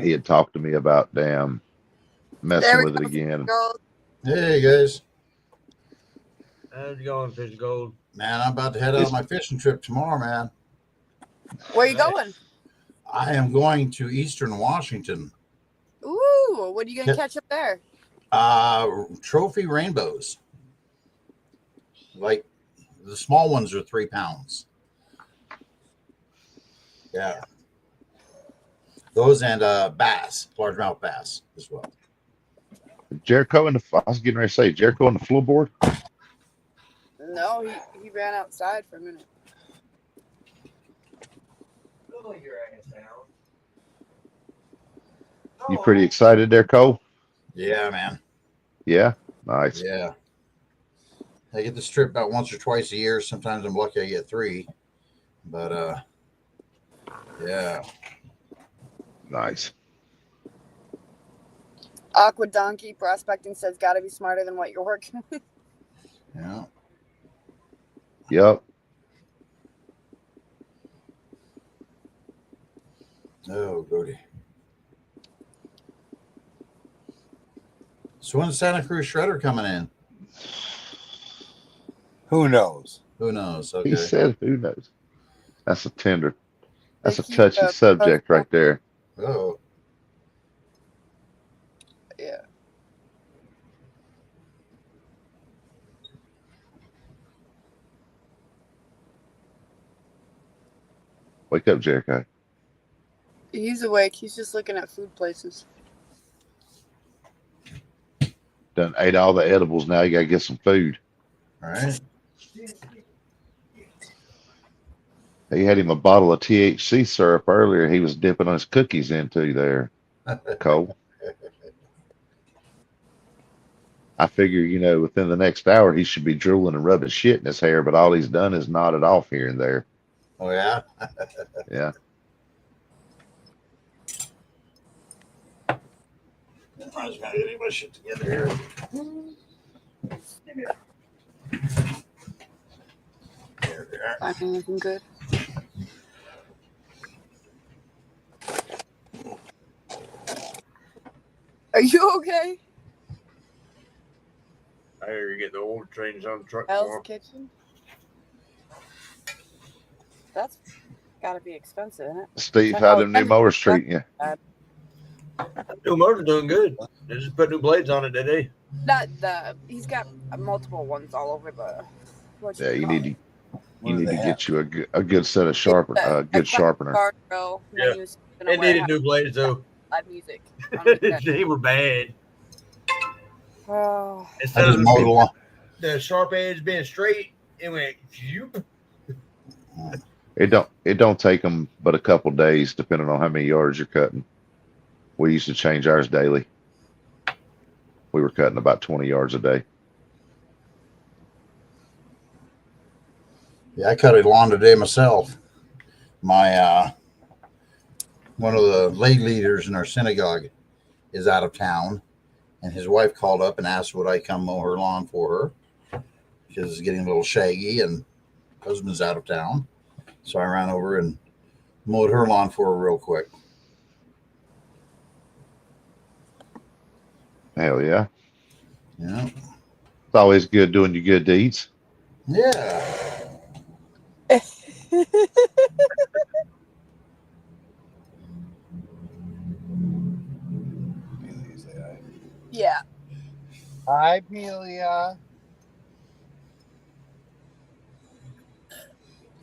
Speaker 5: he had talked to me about damn messing with it again.
Speaker 8: Girls.
Speaker 9: Hey guys,
Speaker 4: How's it going, Fish Gold?
Speaker 9: man, I'm about to head out on my fishing trip tomorrow, man.
Speaker 8: Where you going?
Speaker 9: I am going to Eastern Washington.
Speaker 8: Ooh, what are you gonna catch up there?
Speaker 9: Trophy rainbows. Like the small ones are 3 pounds. Yeah. Those and bass, largemouth bass as well.
Speaker 5: Jericho I was getting ready to say Jericho on the floorboard.
Speaker 8: No, he ran outside for a minute.
Speaker 5: You pretty excited there, Cole?
Speaker 9: Yeah, man.
Speaker 5: Yeah, nice.
Speaker 9: Yeah. I get this trip about once or twice a year. Sometimes I'm lucky I get 3. But yeah.
Speaker 5: Nice.
Speaker 8: Aqua Donkey Prospecting says gotta be smarter than what you're working with.
Speaker 9: Yeah.
Speaker 5: Yep.
Speaker 9: Oh, goody. So when's Santa Cruz Shredder coming in?
Speaker 2: Who knows?
Speaker 9: Who knows? Okay.
Speaker 5: He said, "Who knows?" That's a tender. That's a
Speaker 8: They keep,
Speaker 5: touchy subject right there.
Speaker 9: Oh.
Speaker 8: Yeah.
Speaker 5: Wake up, Jericho.
Speaker 8: He's awake. He's just looking at food places.
Speaker 5: Done ate all the edibles. Now you gotta get some food.
Speaker 9: All right.
Speaker 5: He had him a bottle of THC syrup earlier. He was dipping his cookies into there. Cole. I figure, within the next hour, he should be drooling and rubbing shit in his hair, but all he's done is nodded off here and there.
Speaker 9: Oh, yeah?
Speaker 5: Yeah.
Speaker 9: I was going to get my shit together here. There we are.
Speaker 8: Finding anything good? Are you okay?
Speaker 4: I hear you get the oil change on the truck
Speaker 8: Hell's
Speaker 4: tomorrow.
Speaker 8: Kitchen? That's gotta be expensive, isn't it?
Speaker 5: Steve, how them new mowers treating you?
Speaker 4: New motor's doing good. They just put new blades on it today.
Speaker 8: Not he's got multiple ones all over the.
Speaker 5: Yeah, you need to
Speaker 2: What do they have?
Speaker 5: get you a good set of good sharpener.
Speaker 4: Yeah. It needed new blades though.
Speaker 8: Live music.
Speaker 4: They were bad.
Speaker 8: Oh.
Speaker 4: Instead
Speaker 9: I
Speaker 4: of
Speaker 9: just mowed the lawn.
Speaker 4: the sharp edge being straight, it went.
Speaker 5: It don't take them but a couple days, depending on how many yards you're cutting. We used to change ours daily. We were cutting about 20 yards a day.
Speaker 9: Yeah, I cut a lawn today myself. My one of the lay leaders in our synagogue is out of town, and his wife called up and asked would I come mow her lawn for her because it's getting a little shaggy and husband's out of town. So I ran over and mowed her lawn for her real quick.
Speaker 5: Hell yeah.
Speaker 9: Yeah.
Speaker 5: It's always good doing your good deeds.
Speaker 9: Yeah.
Speaker 8: Yeah.
Speaker 2: Hi, Pelia.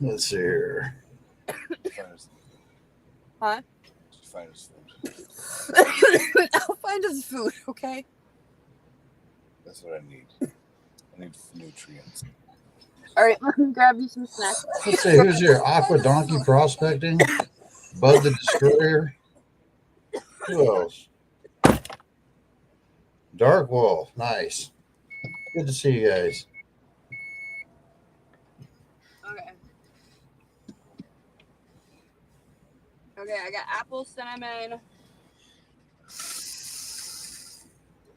Speaker 9: Let's see here.
Speaker 8: Huh?
Speaker 2: Find us food.
Speaker 8: I'll find us food, okay?
Speaker 2: That's what I need. I need nutrients.
Speaker 8: All right, let me grab you some snacks.
Speaker 9: Let's see, who's here? Aqua Donkey Prospecting, Bud the Destroyer. Who else? Dark Wolf, nice. Good to see you guys.
Speaker 8: Okay. Okay, I got apple cinnamon,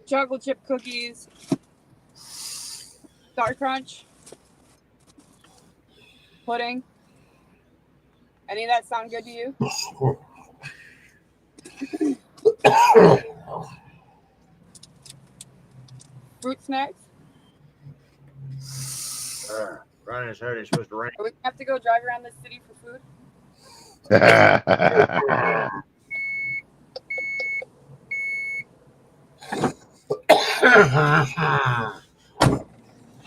Speaker 8: chocolate chip cookies, Dark Crunch, pudding. Any of that sound good to you? Fruit snacks?
Speaker 4: Ryan has heard it's supposed to rain.
Speaker 8: Are we gonna have to go drive around the city for food?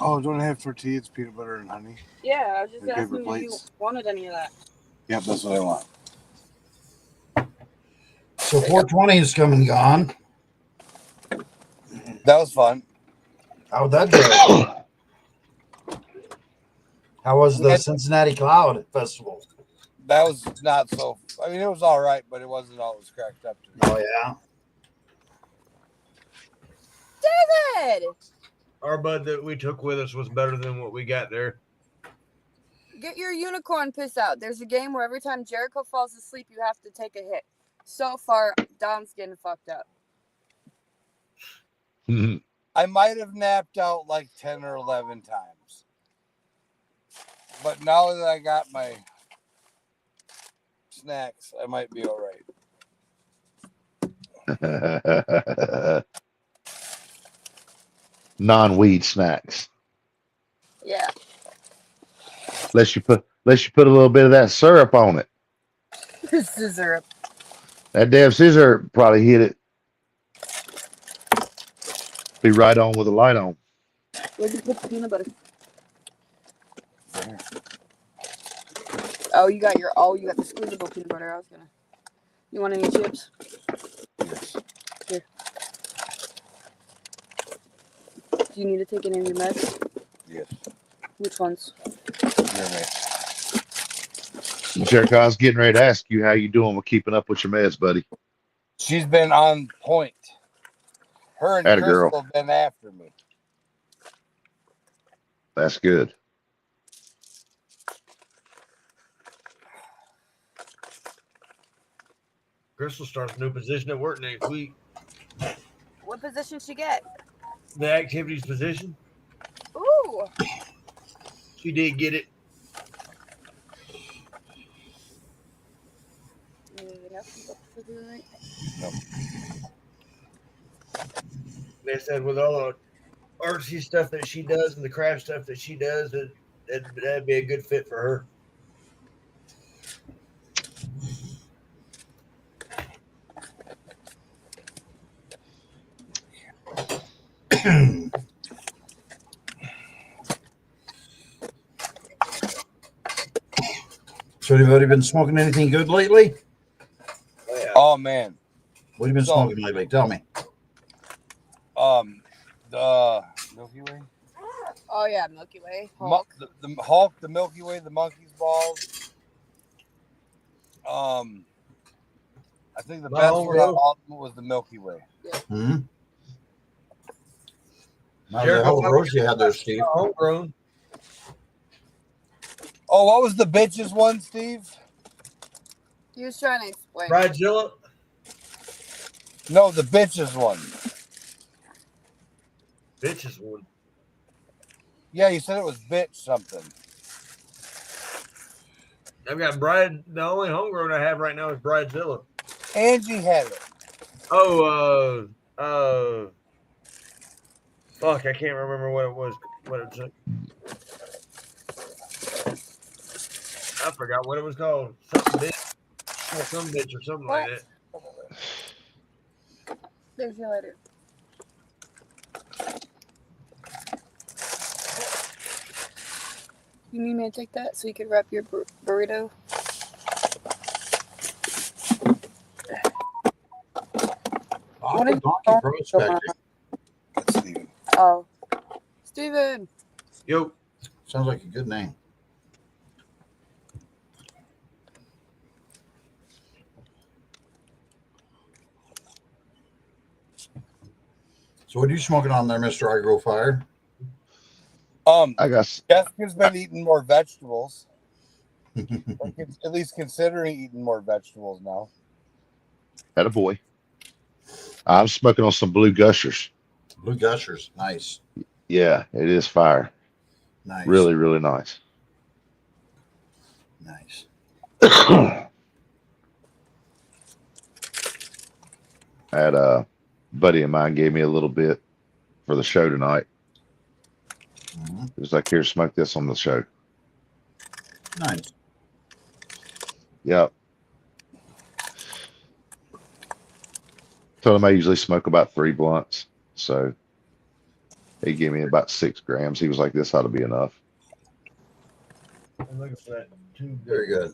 Speaker 2: Oh, don't I have tortillas, peanut butter, and honey?
Speaker 8: Yeah, I was just
Speaker 2: Your
Speaker 8: asking
Speaker 2: favorite
Speaker 8: if you
Speaker 2: plates?
Speaker 8: wanted any of that.
Speaker 2: Yep, that's what I want.
Speaker 9: So 420 is come and gone.
Speaker 2: That was fun.
Speaker 9: How'd that go? How was the Cincinnati Cloud Festival?
Speaker 2: That was not so. I mean, it was all right, but it wasn't all it was cracked up to be.
Speaker 9: Oh, yeah.
Speaker 8: David,
Speaker 4: Our bud that we took with us was better than what we got there.
Speaker 8: get your unicorn piss out. There's a game where every time Jericho falls asleep, you have to take a hit. So far, Dom's getting fucked up.
Speaker 2: I might have napped out like 10 or 11 times. But now that I got my snacks, I might be all right.
Speaker 5: Non-weed snacks.
Speaker 8: Yeah.
Speaker 5: Unless you put a little bit of that syrup on it.
Speaker 8: Scissor.
Speaker 5: That damn scissor probably hit it. Be right on with the light on.
Speaker 8: Where'd you put the peanut butter? Oh, you got the squeezable peanut butter. You want any chips?
Speaker 2: Yes.
Speaker 8: Here. Do you need to take any of your meds?
Speaker 2: Yes.
Speaker 8: Which ones?
Speaker 5: Jericho, I was getting ready to ask you how you doing with keeping up with your meds, buddy.
Speaker 2: She's been on point. Her and
Speaker 5: Atta
Speaker 2: Crystal
Speaker 5: girl.
Speaker 2: have been after me.
Speaker 5: That's good.
Speaker 4: Crystal starts a new position at work next week.
Speaker 8: What position she get?
Speaker 4: The activities position.
Speaker 8: Ooh.
Speaker 4: She did get it.
Speaker 2: No.
Speaker 4: They said with all the artsy stuff that she does and the craft stuff that she does, that'd be a good fit for her.
Speaker 9: So, anybody been smoking anything good lately?
Speaker 2: Oh man.
Speaker 9: What have you been smoking lately? Tell me.
Speaker 2: The Milky Way.
Speaker 8: Oh yeah, Milky Way. Hulk.
Speaker 2: The Hulk, the Milky Way, the monkey's balls. I think the best one out of all of them was the Milky Way.
Speaker 9: Hmm. How the hell of rose you had there, Steve?
Speaker 4: Homegrown.
Speaker 2: Oh, what was the bitches one, Steve?
Speaker 8: He was trying to explain.
Speaker 4: Bridezilla?
Speaker 2: No, the bitches one.
Speaker 4: Bitches one.
Speaker 2: Yeah, you said it was bitch something.
Speaker 4: I've got Bride. The only homegrown I have right now is Bridezilla.
Speaker 2: Angie had it.
Speaker 4: Oh, fuck, I can't remember what it was. What it was. I forgot what it was called. Something bitch. Some bitch or something like that.
Speaker 8: There's your letter. You need me to take that so you can wrap your burrito?
Speaker 9: What is Donkey Prospector?
Speaker 2: That's Steven.
Speaker 8: Oh. Steven.
Speaker 4: Yo.
Speaker 9: Sounds like a good name. So what are you smoking on there, Mr. I Grow Fire?
Speaker 5: I guess
Speaker 2: Jessica's been eating more vegetables. At least considering eating more vegetables now.
Speaker 5: had a boy. I'm smoking on some Blue Gushers.
Speaker 9: Blue Gushers, nice.
Speaker 5: Yeah, it is fire.
Speaker 9: Nice.
Speaker 5: Really, really nice.
Speaker 9: Nice.
Speaker 5: I had a buddy of mine gave me a little bit for the show tonight.
Speaker 9: Mm-hmm.
Speaker 5: It was like, here, smoke this on the show.
Speaker 9: Nice.
Speaker 5: Yep. Told him I usually smoke about 3 blunts. So he gave me about 6 grams. He was like, this ought to be enough.
Speaker 4: I'm looking for that too.
Speaker 9: Very good.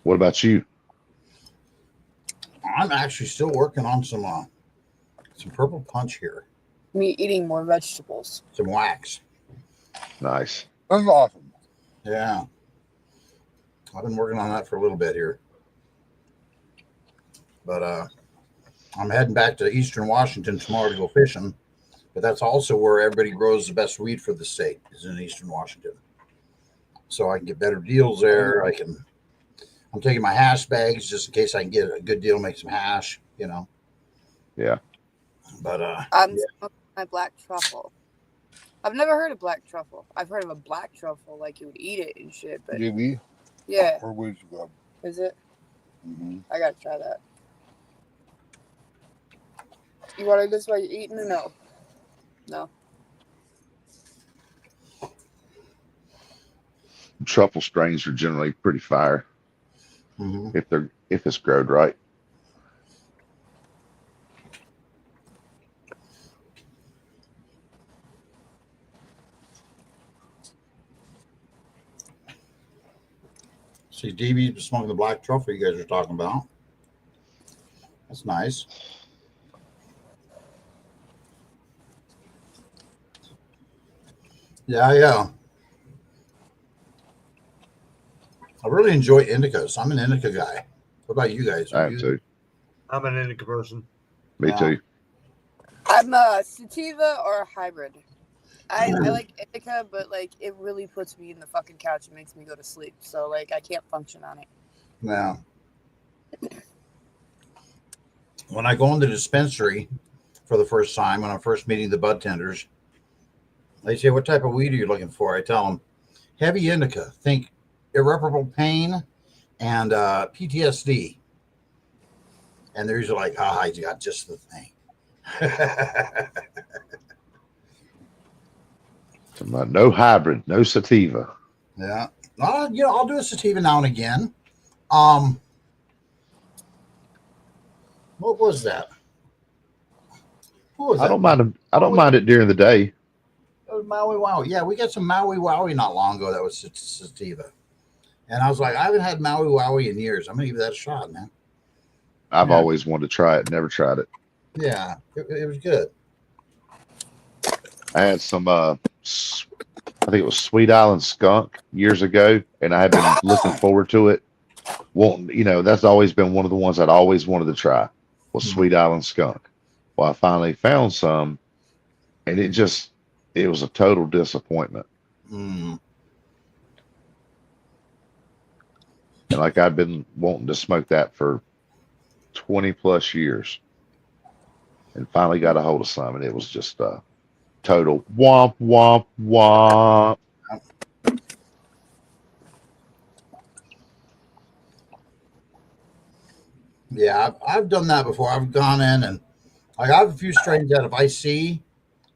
Speaker 5: What about you?
Speaker 9: I'm actually still working on some purple punch here.
Speaker 8: Me eating more vegetables.
Speaker 9: Some wax.
Speaker 5: Nice.
Speaker 2: That's awesome.
Speaker 9: Yeah. I've been working on that for a little bit here. But I'm heading back to Eastern Washington tomorrow to go fishing, but that's also where everybody grows the best weed for the state is in Eastern Washington. So I can get better deals there. I'm taking my hash bags just in case I can get a good deal, make some hash, you know.
Speaker 5: Yeah.
Speaker 9: But
Speaker 8: I'm smoking my black truffle. I've never heard of black truffle. I've heard of a black truffle, like you would eat it and shit. But
Speaker 2: GB?
Speaker 8: yeah,
Speaker 2: Where would you go?
Speaker 8: is it?
Speaker 2: Mm-hmm.
Speaker 8: I gotta try that. You want it this while you're eating or no? No.
Speaker 5: Truffle strains are generally pretty fire if it's growed right.
Speaker 9: see, DB's been smoking the black truffle you guys are talking about. That's nice. Yeah. I really enjoy indicas. I'm an indica guy. What about you guys?
Speaker 5: I am too.
Speaker 4: I'm an indica person.
Speaker 5: Me too.
Speaker 8: I'm a sativa or a hybrid. I like indica, but like it really puts me in the fucking couch and makes me go to sleep. So like I can't function on it.
Speaker 9: Yeah. When I go in the dispensary for the first time, when I'm first meeting the bud tenders, they say, "What type of weed are you looking for?" I tell them, "Heavy indica. Think irreparable pain and PTSD." And they're usually like, "Ah, you got just the thing."
Speaker 5: No hybrid, no sativa.
Speaker 9: Yeah. I'll do a sativa now and again. What was that? What was
Speaker 5: I
Speaker 9: that?
Speaker 5: don't mind them. I don't mind it during the day.
Speaker 9: That was Maui Wowie. Yeah, we got some Maui Wowie not long ago. That was sativa. And I was like, I haven't had Maui Wowie in years. I'm going to give that a shot, man.
Speaker 5: I've always wanted to try it. Never tried it.
Speaker 9: Yeah, it was good.
Speaker 5: I had some, I think it was Sweet Island Skunk years ago, and I had been looking forward to it. That's always been one of the ones I'd always wanted to try was Sweet Island Skunk. Well, I finally found some, and it was a total disappointment.
Speaker 9: Mm.
Speaker 5: And like I've been wanting to smoke that for 20 plus years, and finally got a hold of some, and it was just total womp womp womp.
Speaker 9: Yeah, I've done that before. I've gone in and I have a few strains that if I see,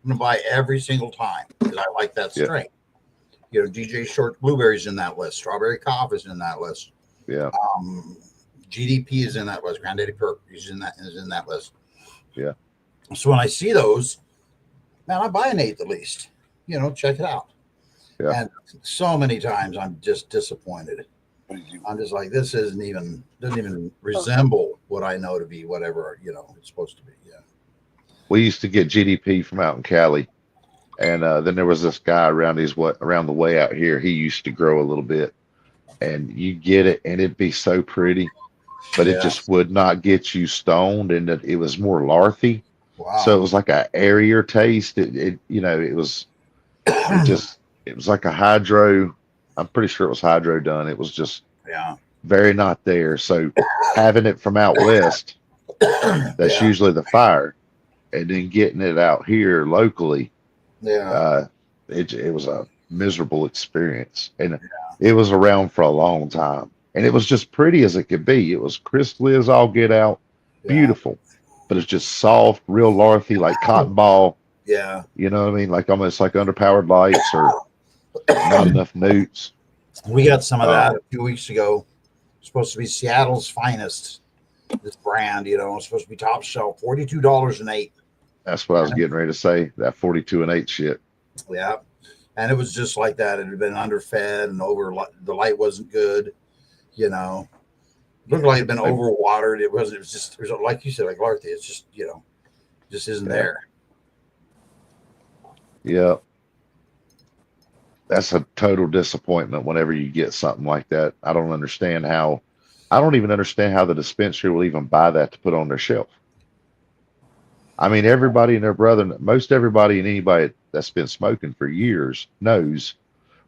Speaker 9: I'm gonna buy every single time because I like that strain. You know, DJ Short Blueberry's in that list. Strawberry Cough is in that list.
Speaker 5: Yeah.
Speaker 9: GDP is in that list. Granddaddy Perk is in that list.
Speaker 5: Yeah.
Speaker 9: So when I see those, man, I buy an eighth at least. Check it out.
Speaker 5: Yeah.
Speaker 9: And so many times I'm just disappointed. I'm just like, this doesn't even resemble what I know to be whatever, it's supposed to be. Yeah.
Speaker 5: We used to get GDP from out in Cali. And then there was this guy around the way out here. He used to grow a little bit, and you get it, and it'd be so pretty, but it just would not get you stoned, and it was more larthy.
Speaker 9: Wow.
Speaker 5: So it was like an airier taste. It was like a hydro. I'm pretty sure it was hydro done. It was just very not there. So having it from out west, that's usually the fire, and then getting it out here locally.
Speaker 9: Yeah.
Speaker 5: It was a miserable experience, and it was around for a long time, and it was just pretty as it could be. It was crystally as all get out, beautiful, but it's just soft, real larthy, like cotton ball.
Speaker 9: Yeah.
Speaker 5: You know what I mean? Like almost like underpowered lights or not enough newts.
Speaker 9: We got some of that a few weeks ago. It's supposed to be Seattle's finest. This brand, it's supposed to be top shelf, $42 an eighth.
Speaker 5: That's what I was getting ready to say. That 42 and 8 shit.
Speaker 9: Yeah, and it was just like that. It had been underfed and the light wasn't good. It looked like it had been overwatered. It was just like you said, like Larthy. It's just just isn't there.
Speaker 5: Yeah. That's a total disappointment whenever you get something like that. I don't even understand how the dispensary will even buy that to put on their shelf. I mean, everybody and their brother, most everybody and anybody that's been smoking for years knows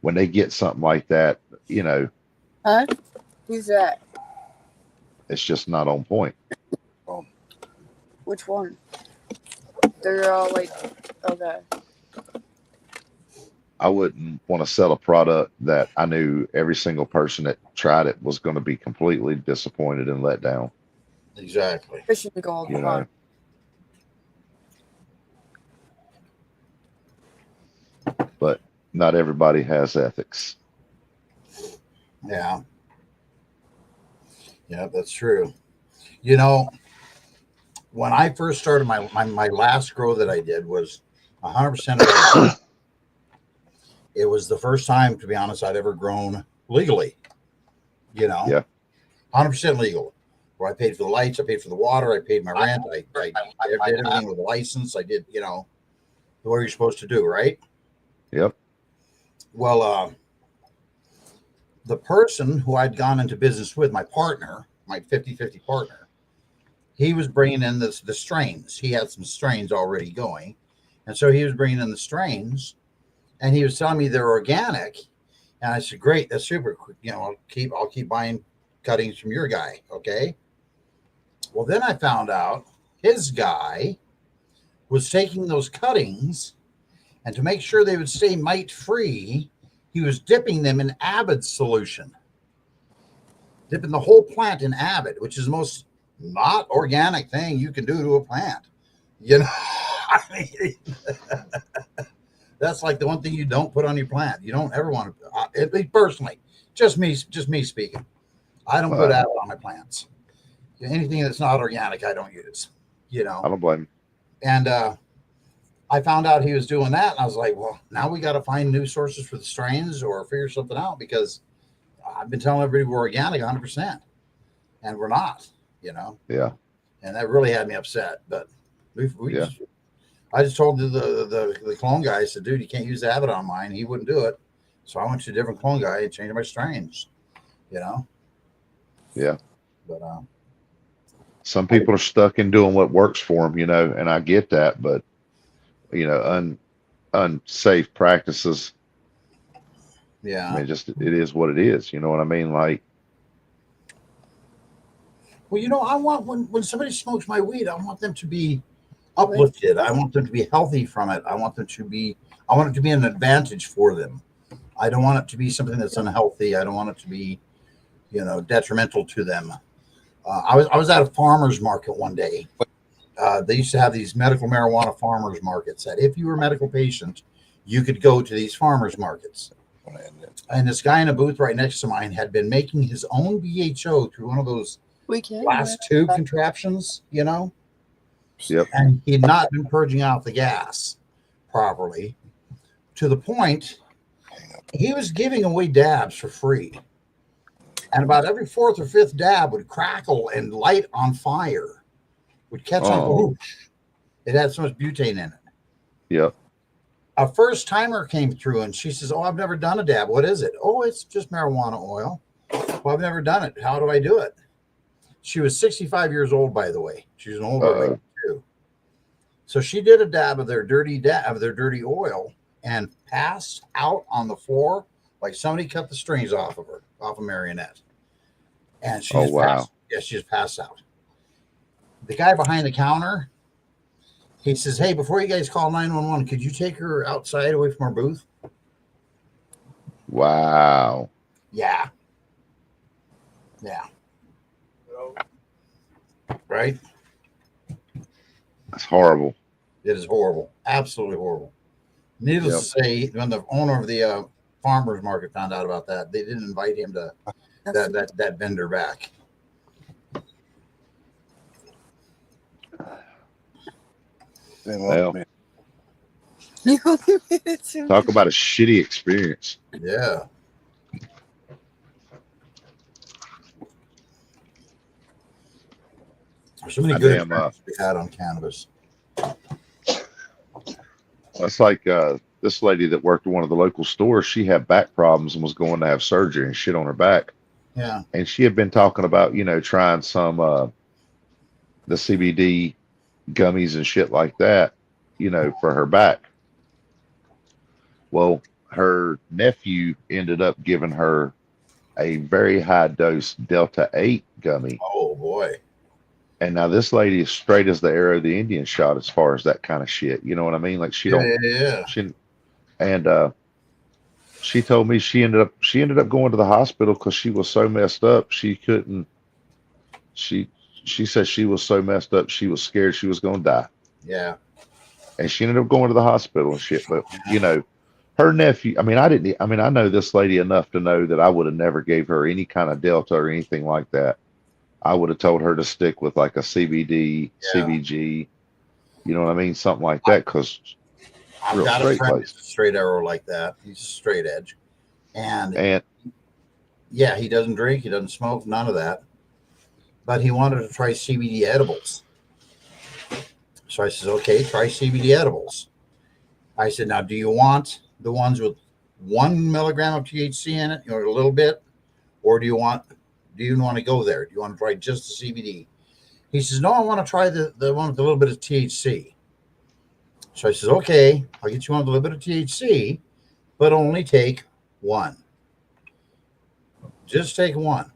Speaker 5: when they get something like that, you know,
Speaker 8: Huh? Who's that?
Speaker 5: it's just not on point.
Speaker 8: Which one? They're all like, okay.
Speaker 5: I wouldn't want to sell a product that I knew every single person that tried it was going to be completely disappointed and let down.
Speaker 9: Exactly.
Speaker 8: Fishing gold.
Speaker 5: You know, but not everybody has ethics.
Speaker 9: Yeah. Yeah, that's true. You know, when I first started my last grow that I did was 100% of it was the first time, to be honest, I'd ever grown legally. You know,
Speaker 5: Yeah.
Speaker 9: 100% legal. Where I paid for the lights, I paid for the water, I paid my rent, I did everything with a license. I did, you know, what you're supposed to do, right?
Speaker 5: Yep.
Speaker 9: Well, the person who I'd gone into business with, my partner, my 50-50 partner, he was bringing in the strains. He had some strains already going. And so he was bringing in the strains, and he was telling me they're organic. And I said, great, that's super. You know, I'll keep buying cuttings from your guy. Okay. Well, then I found out his guy was taking those cuttings, and to make sure they would stay mite free, he was dipping them in Avid solution, dipping the whole plant in Avid, which is the most not organic thing you can do to a plant. You know, I mean, that's like the one thing you don't put on your plant. You don't ever want to, at least personally, just me speaking. I don't put Avid on my plants. Anything that's not organic, I don't use. You know,
Speaker 5: I don't blame him.
Speaker 9: And I found out he was doing that, and I was like, well, now we got to find new sources for the strains or figure something out, because I've been telling everybody we're organic 100%, and we're not, you know?
Speaker 5: Yeah.
Speaker 9: And that really had me upset, but I just told the clone guy, I said, dude, you can't use Avid on mine. He wouldn't do it. So I went to a different clone guy and changed my strains, you know?
Speaker 5: Yeah.
Speaker 9: But,
Speaker 5: some people are stuck in doing what works for them, you know, and I get that, but you know, unsafe practices.
Speaker 9: yeah.
Speaker 5: I mean, just, it is what it is. You know what I mean? Like,
Speaker 9: well, you know, I want, when somebody smokes my weed, I want them to be uplifted. I want them to be healthy from it. I want it to be an advantage for them. I don't want it to be something that's unhealthy. I don't want it to be, you know, detrimental to them. I was at a farmer's market one day. They used to have these medical marijuana farmers markets that if you were a medical patient, you could go to these farmers markets. And this guy in a booth right next to mine had been making his own BHO through one of those glass tube contraptions, you know?
Speaker 5: Yep.
Speaker 9: And he had not been purging out the gas properly, to the point he was giving away dabs for free. And about every fourth or fifth dab would crackle and light on fire, would catch on. It had so much butane in it.
Speaker 5: Yep.
Speaker 9: A first timer came through and she says, oh, I've never done a dab. What is it? Oh, it's just marijuana oil. Well, I've never done it. How do I do it? She was 65 years old, by the way. She's an older lady too. So she did a dab of their dirty oil and passed out on the floor like somebody cut the strings off of her, off a marionette. And she she just passed out. The guy behind the counter, he says, hey, before you guys call 911, could you take her outside away from our booth?
Speaker 5: Wow.
Speaker 9: Yeah. Yeah. Right?
Speaker 5: That's horrible.
Speaker 9: It is horrible. Absolutely horrible. Needless to say, when the owner of the farmer's market found out about that, they didn't invite him to that vendor back.
Speaker 5: Well, talk about a shitty experience.
Speaker 9: Yeah. There's so many good experiences we had on cannabis.
Speaker 5: That's like this lady that worked at one of the local stores. She had back problems and was going to have surgery and shit on her back.
Speaker 9: Yeah.
Speaker 5: And she had been talking about, you know, trying some the CBD gummies and shit like that, for her back. Well, her nephew ended up giving her a very high dose Delta 8 gummy.
Speaker 9: Oh boy.
Speaker 5: And now this lady is straight as the arrow the Indian shot as far as that kind of shit. You know what I mean? Like she told me she ended up going to the hospital because she was so messed up she couldn't. She said she was so messed up she was scared she was gonna die.
Speaker 9: Yeah.
Speaker 5: And she ended up going to the hospital and shit. But her nephew. I know this lady enough to know that I would have never gave her any kind of Delta or anything like that. I would have told her to stick with like a CBD, CBG, you know what I mean? Something like that. Cause
Speaker 9: I've got a friend who's a straight arrow like that. He's a straight edge. And yeah, he doesn't drink, he doesn't smoke, none of that. But he wanted to try CBD edibles. So I says, okay, try CBD edibles. I said, now do you want the ones with 1 milligram of THC in it, a little bit? Or do you want to go there? Do you want to try just the CBD? He says, no, I want to try the one with a little bit of THC. So I says, okay, I'll get you one with a little bit of THC, but only take 1. Just take 1.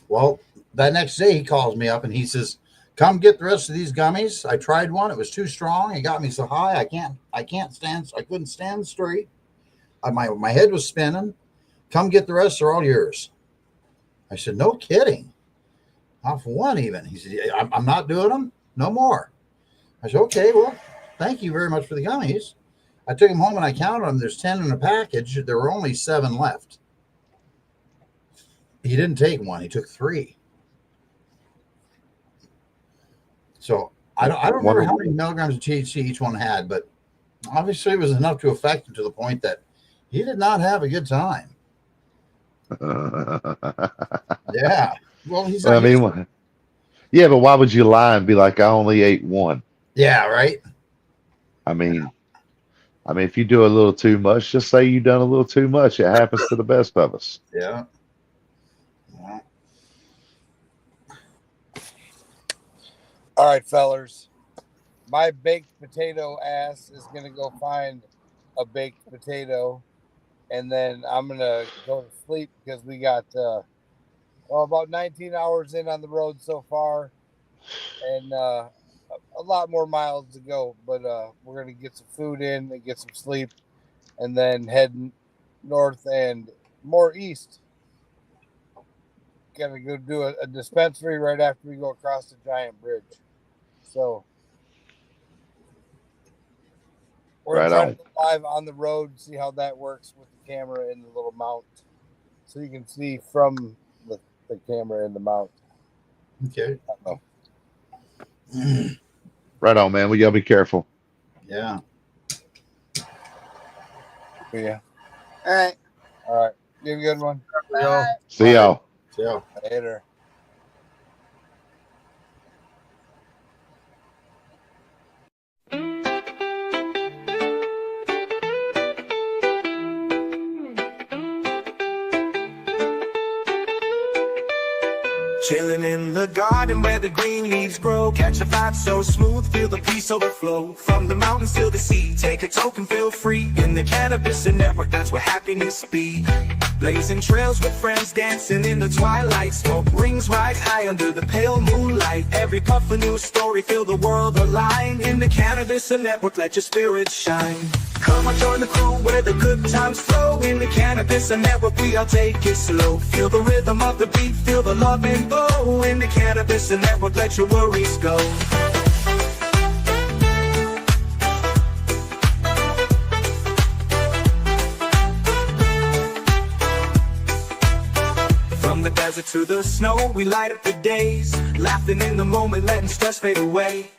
Speaker 9: Well, that next day he calls me up and he says, come get the rest of these gummies. I tried one. It was too strong. It got me so high. I couldn't stand straight. My head was spinning. Come get the rest. They're all yours. I said, no kidding. Not for 1 even. He said, I'm not doing them. No more. I said, okay, well, thank you very much for the gummies. I took them home and I counted them. There's 10 in a package. There were only 7 left. He didn't take 1. He took 3. So I don't remember how many milligrams of THC each one had, but obviously it was enough to affect him to the point that he did not have a good time. Yeah. Well, he's.
Speaker 5: Yeah, but why would you lie and be like, I only ate 1?
Speaker 9: Yeah, right.
Speaker 5: I mean, if you do a little too much, just say you done a little too much. It happens to the best of us.
Speaker 9: Yeah.
Speaker 2: All right, fellers. My baked potato ass is going to go find a baked potato, and then I'm going to go to sleep because we got about 19 hours in on the road so far, and a lot more miles to go. But we're going to get some food in and get some sleep, and then head north and more east. Got to go do a dispensary right after we go across the giant bridge. So we're trying to go live on the road, see how that works with the camera and the little mount, so you can see from the camera and the mount.
Speaker 9: Okay.
Speaker 5: Right on, man. We gotta be careful.
Speaker 9: Yeah.
Speaker 2: Yeah.
Speaker 8: All right.
Speaker 2: All right. You have a good one.
Speaker 8: Bye.
Speaker 5: See y'all.
Speaker 9: See y'all.
Speaker 2: Later.
Speaker 1: Chilling in the garden where the green leaves grow. Catch a vibe so smooth, feel the peace overflow. From the mountains to the sea, take a token, feel free. In the cannabis network, that's where happiness be. Blazing trails with friends, dancing in the twilight. Smoke rings right high under the pale moonlight. Every puff a new story, feel the world align. In the cannabis network, let your spirit shine. Come on, join the crew where the good times flow. In the cannabis network, we all take it slow. Feel the rhythm of the beat, feel the love and glow. In the cannabis network, let your worries go. From the desert to the snow, we light up the days. Laughing in the moment, letting stress fade away.